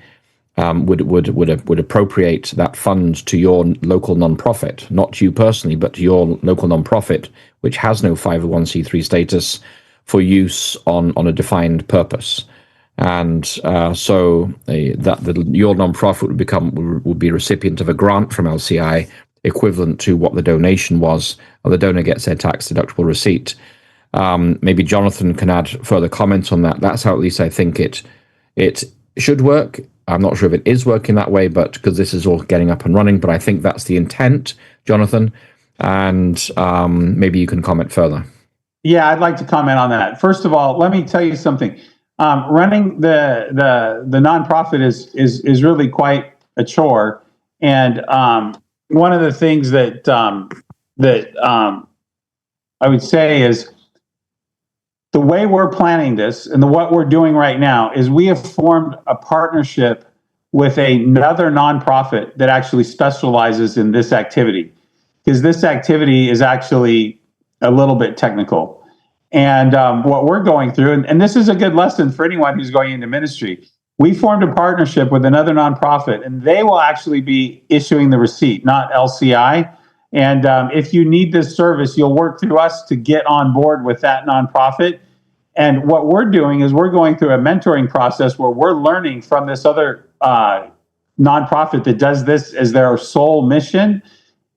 would appropriate that fund to your local nonprofit, not to you personally, but to your local nonprofit, which has no 501c3 status, for use on a defined purpose. And so your nonprofit would be recipient of a grant from LCI equivalent to what the donation was, or the donor gets their tax deductible receipt. Maybe Jonathan can add further comments on that. That's how at least I think it should work. I'm not sure if it is working that way, but because this is all getting up and running, but I think that's the intent, Jonathan, and maybe you can comment further. Yeah, I'd like to comment on that. First of all, let me tell you something. Running the nonprofit is really quite a chore, and one of the things that I would say is, the way we're planning this and what we're doing right now is we have formed a partnership with another nonprofit that actually specializes in this activity, because this activity is actually a little bit technical. And what we're going through, and this is a good lesson for anyone who's going into ministry, we formed a partnership with another nonprofit, and they will actually be issuing the receipt, not LCI. And if you need this service, you'll work through us to get on board with that nonprofit. And what we're doing is we're going through a mentoring process where we're learning from this other nonprofit that does this as their sole mission.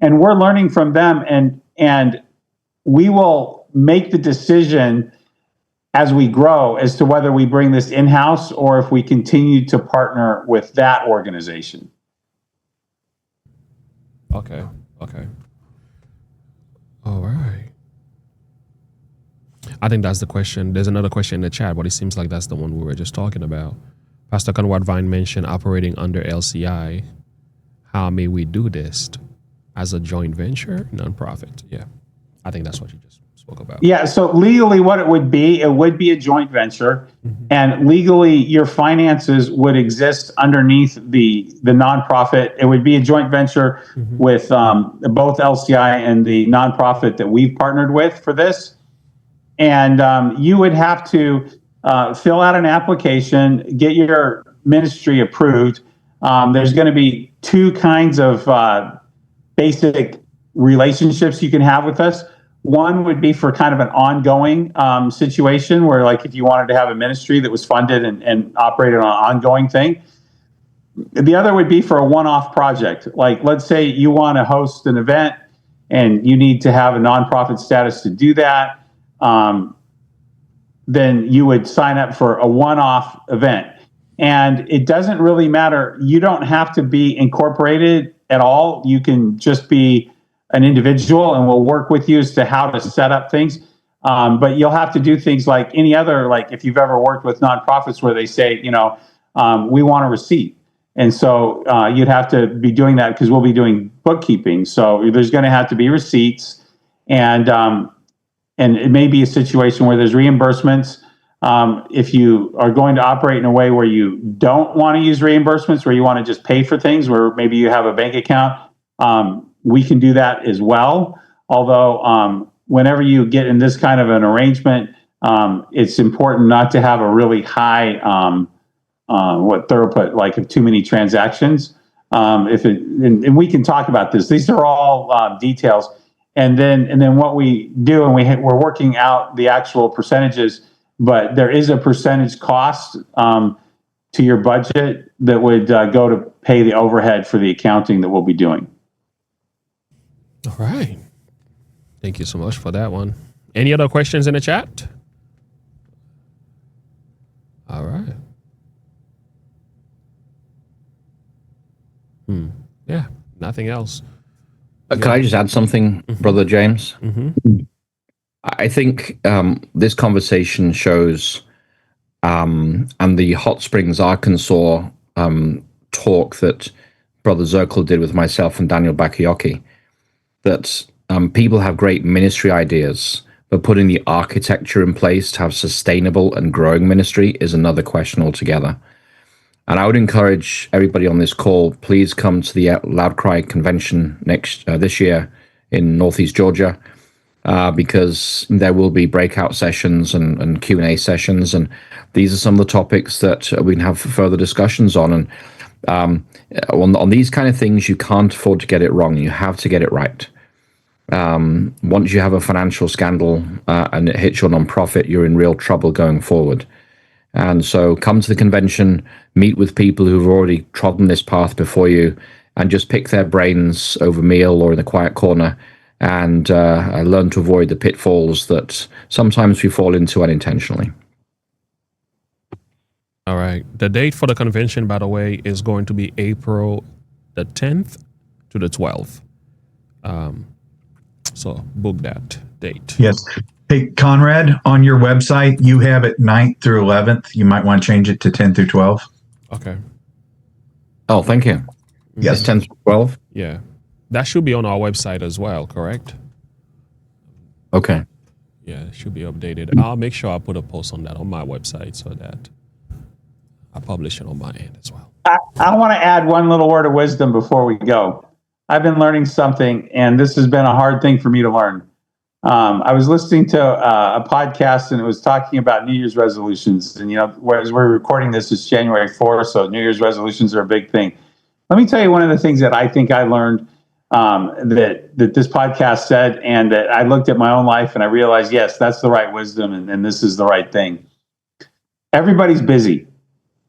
And we're learning from them, and we will make the decision as we grow as to whether we bring this in-house or if we continue to partner with that organization. Okay. All right. I think that's the question. There's another question in the chat, but it seems like that's the one we were just talking about. Pastor Conrad Vine mentioned operating under LCI. How may we do this as a joint venture nonprofit? Yeah, I think that's what you just spoke about. Yeah, so legally what it would be a joint venture. Mm-hmm. And legally your finances would exist underneath the nonprofit. It would be a joint venture mm-hmm. with both LCI and the nonprofit that we've partnered with for this. And you would have to fill out an application, get your ministry approved. There's going to be two kinds of basic relationships you can have with us. One would be for kind of an ongoing situation where, like, if you wanted to have a ministry that was funded and operated on an ongoing thing. The other would be for a one-off project. Like, let's say you want to host an event and you need to have a nonprofit status to do that. Then you would sign up for a one-off event. And it doesn't really matter. You don't have to be incorporated at all. You can just be an individual, and we'll work with you as to how to set up things. But you'll have to do things like any other, like if you've ever worked with nonprofits where they say, we want a receipt. And so you'd have to be doing that because we'll be doing bookkeeping. So there's going to have to be receipts, and it may be a situation where there's reimbursements. If you are going to operate in a way where you don't want to use reimbursements, where you want to just pay for things, where maybe you have a bank account, we can do that as well. Although whenever you get in this kind of an arrangement, it's important not to have a really high throughput, like of too many transactions. And we can talk about this. These are all details. And then what we do, and we're working out the actual percentages, but there is a percentage cost to your budget that would go to pay the overhead for the accounting that we'll be doing. All right. Thank you so much for that one. Any other questions in the chat? All right. Yeah, nothing else. Can I just add something, Brother James? I think this conversation shows, and the Hot Springs, Arkansas talk that Brother Zirkle did with myself and Daniel Bakayoko, that people have great ministry ideas, but putting the architecture in place to have sustainable and growing ministry is another question altogether. And I would encourage everybody on this call, please come to the Loud Cry convention this year in Northeast Georgia, because there will be breakout sessions and Q&A sessions, and these are some of the topics that we can have further discussions on. And on these kind of things, you can't afford to get it wrong. You have to get it right. Once you have a financial scandal and it hits your nonprofit, you're in real trouble going forward. And so come to the convention, meet with people who've already trodden this path before you, and just pick their brains over meal or in the quiet corner, and learn to avoid the pitfalls that sometimes we fall into unintentionally. All right. The date for the convention, by the way, is going to be April the 10th to the 12th. So book that date. Yes. Hey, Conrad, on your website, you have it 9th through 11th. You might want to change it to 10 through 12. Okay. Oh, thank you. Yes. It's 10 through 12? Yeah. That should be on our website as well, correct? Okay. Yeah, it should be updated. I'll make sure I put a post on that on my website so that I publish it on my end as well. I want to add one little word of wisdom before we go. I've been learning something, and this has been a hard thing for me to learn. I was listening to a podcast, and it was talking about New Year's resolutions. And, as we're recording this, it's January 4th, so New Year's resolutions are a big thing. Let me tell you one of the things that I think I learned that this podcast said, and that I looked at my own life, and I realized, yes, that's the right wisdom, and this is the right thing. Everybody's busy.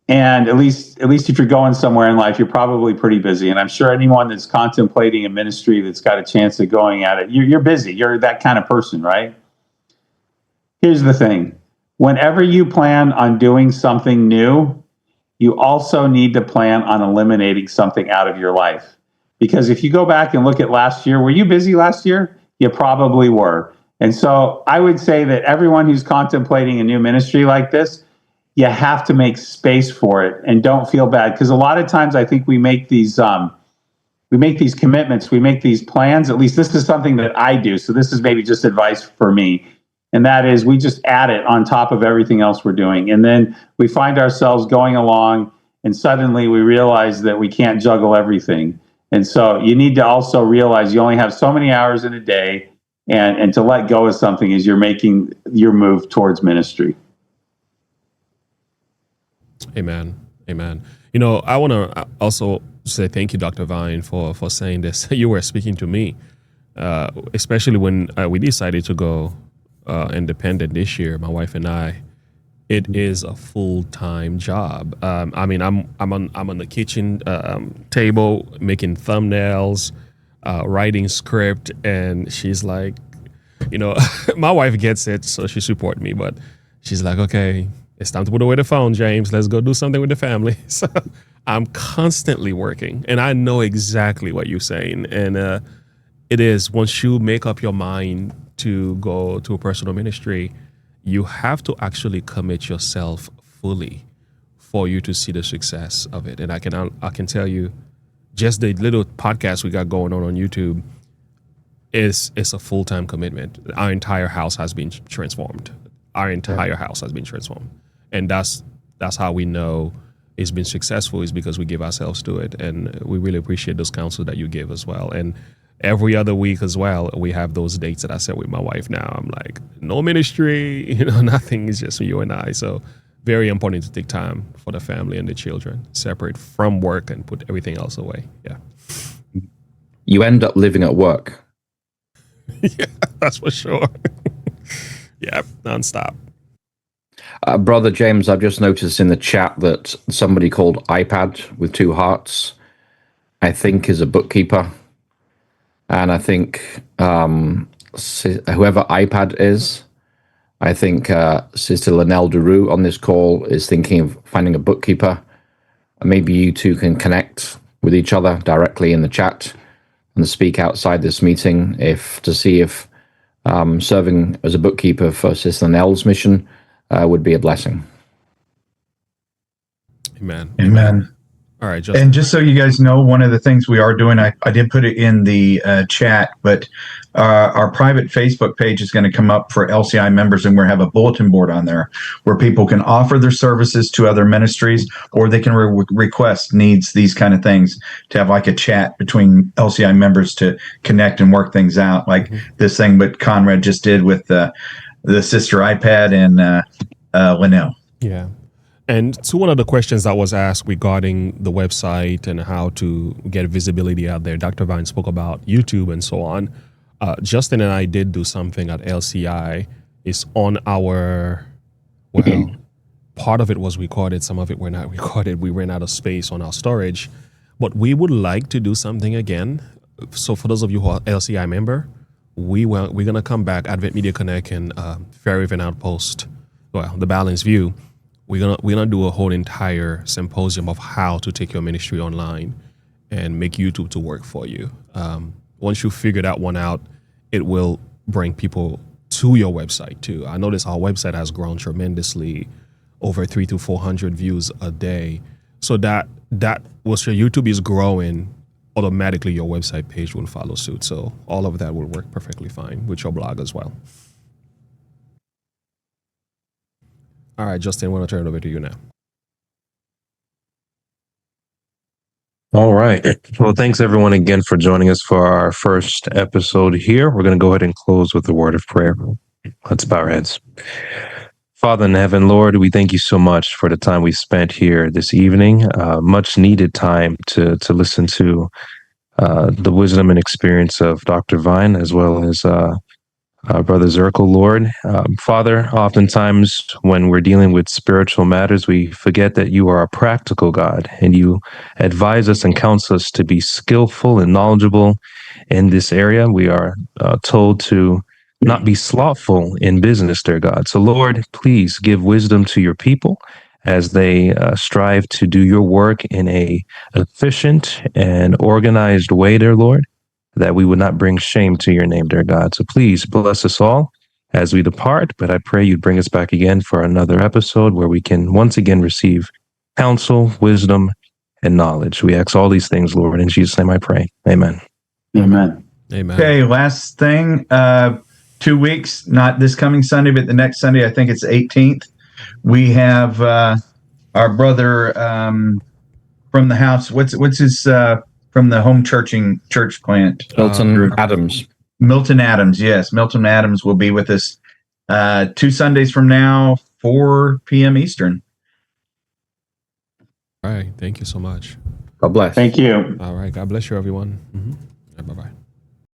And at least if you're going somewhere in life, you're probably pretty busy. And I'm sure anyone that's contemplating a ministry that's got a chance of going at it, you're busy. You're that kind of person, right? Here's the thing. Whenever you plan on doing something new, you also need to plan on eliminating something out of your life. Because if you go back and look at last year, were you busy last year? You probably were. And so I would say that everyone who's contemplating a new ministry like this, you have to make space for it, and don't feel bad, because a lot of times I think we make these commitments, we make these plans. At least this is something that I do. So this is maybe just advice for me, and that is we just add it on top of everything else we're doing, and then we find ourselves going along, and suddenly we realize that we can't juggle everything. And so you need to also realize you only have so many hours in a day, and to let go of something as you're making your move towards ministry. Amen. Amen. I want to also say thank you, Dr. Vine, for saying this. You were speaking to me, especially when we decided to go independent this year, my wife and I. It is a full-time job. I'm on the kitchen table making thumbnails, writing script, and she's like, my wife gets it, so she supports me, but she's like, okay, it's time to put away the phone, James. Let's go do something with the family. So I'm constantly working, and I know exactly what you're saying. And it is, once you make up your mind to go to a personal ministry, you have to actually commit yourself fully for you to see the success of it. And I can tell you, just the little podcast we got going on YouTube is a full-time commitment. Our entire house has been transformed. And that's how we know it's been successful, is because we give ourselves to it. And we really appreciate those counsels that you give as well. And every other week as well, we have those dates that I set with my wife now. I'm like, no ministry, nothing. It's just you and I. So very important to take time for the family and the children, separate from work and put everything else away. Yeah. You end up living at work. Yeah, that's for sure. Yeah, nonstop. Brother James, I've just noticed in the chat that somebody called iPad with two hearts, I think, is a bookkeeper. And I think whoever iPad is, I think Sister Linnell DeRue on this call is thinking of finding a bookkeeper. Maybe you two can connect with each other directly in the chat and speak outside this meeting to see if serving as a bookkeeper for Sister Linnell's mission would be a blessing. Amen. Amen. All right, Justin. And just so you guys know, one of the things we are doing, I did put it in the chat, but our private Facebook page is going to come up for LCI members, and we'll have a bulletin board on there where people can offer their services to other ministries, or they can request needs, these kind of things, to have like a chat between LCI members to connect and work things out, like this thing that Conrad just did with the sister iPad and Linnell. Yeah. And to one of the questions that was asked regarding the website and how to get visibility out there, Dr. Vine spoke about YouTube and so on. Justin and I did do something at LCI. It's on our, part of it was recorded, some of it were not recorded. We ran out of space on our storage, but we would like to do something again. So for those of you who are LCI member, we're going to come back, Advent Media Connect and Fair Haven Outpost, the Balanced View. We're gonna do a whole entire symposium of how to take your ministry online and make YouTube to work for you. Once you figure that one out, it will bring people to your website too. I notice our website has grown tremendously, over 300 to 400 views a day. So that once your YouTube is growing, automatically your website page will follow suit. So all of that will work perfectly fine with your blog as well. All right, Justin, I want to turn it over to you now. All right. Well, thanks everyone again for joining us for our first episode here. We're going to go ahead and close with a word of prayer. Let's bow our heads. Father in heaven, Lord, we thank you so much for the time we spent here this evening. Much needed time to listen to the wisdom and experience of Dr. Vine, as well as Brother Zirkle, Lord. Father, oftentimes when we're dealing with spiritual matters, we forget that you are a practical God, and you advise us and counsel us to be skillful and knowledgeable in this area. We are told to not be slothful in business, dear God. So, Lord, please give wisdom to your people as they strive to do your work in a efficient and organized way, dear Lord, that we would not bring shame to your name, dear God. So please bless us all as we depart, but I pray you'd bring us back again for another episode where we can once again receive counsel, wisdom, and knowledge. We ask all these things, Lord. In Jesus' name I pray. Amen. Amen. Amen. Okay, last thing, 2 weeks, not this coming Sunday, but the next Sunday, I think it's the 18th. We have our brother from the house. What's his from the home church plant? Milton Adams. Milton Adams, yes. Milton Adams will be with us 2 Sundays from now, 4 p.m. Eastern. All right. Thank you so much. God bless. Thank you. All right. God bless you, everyone. Mm-hmm.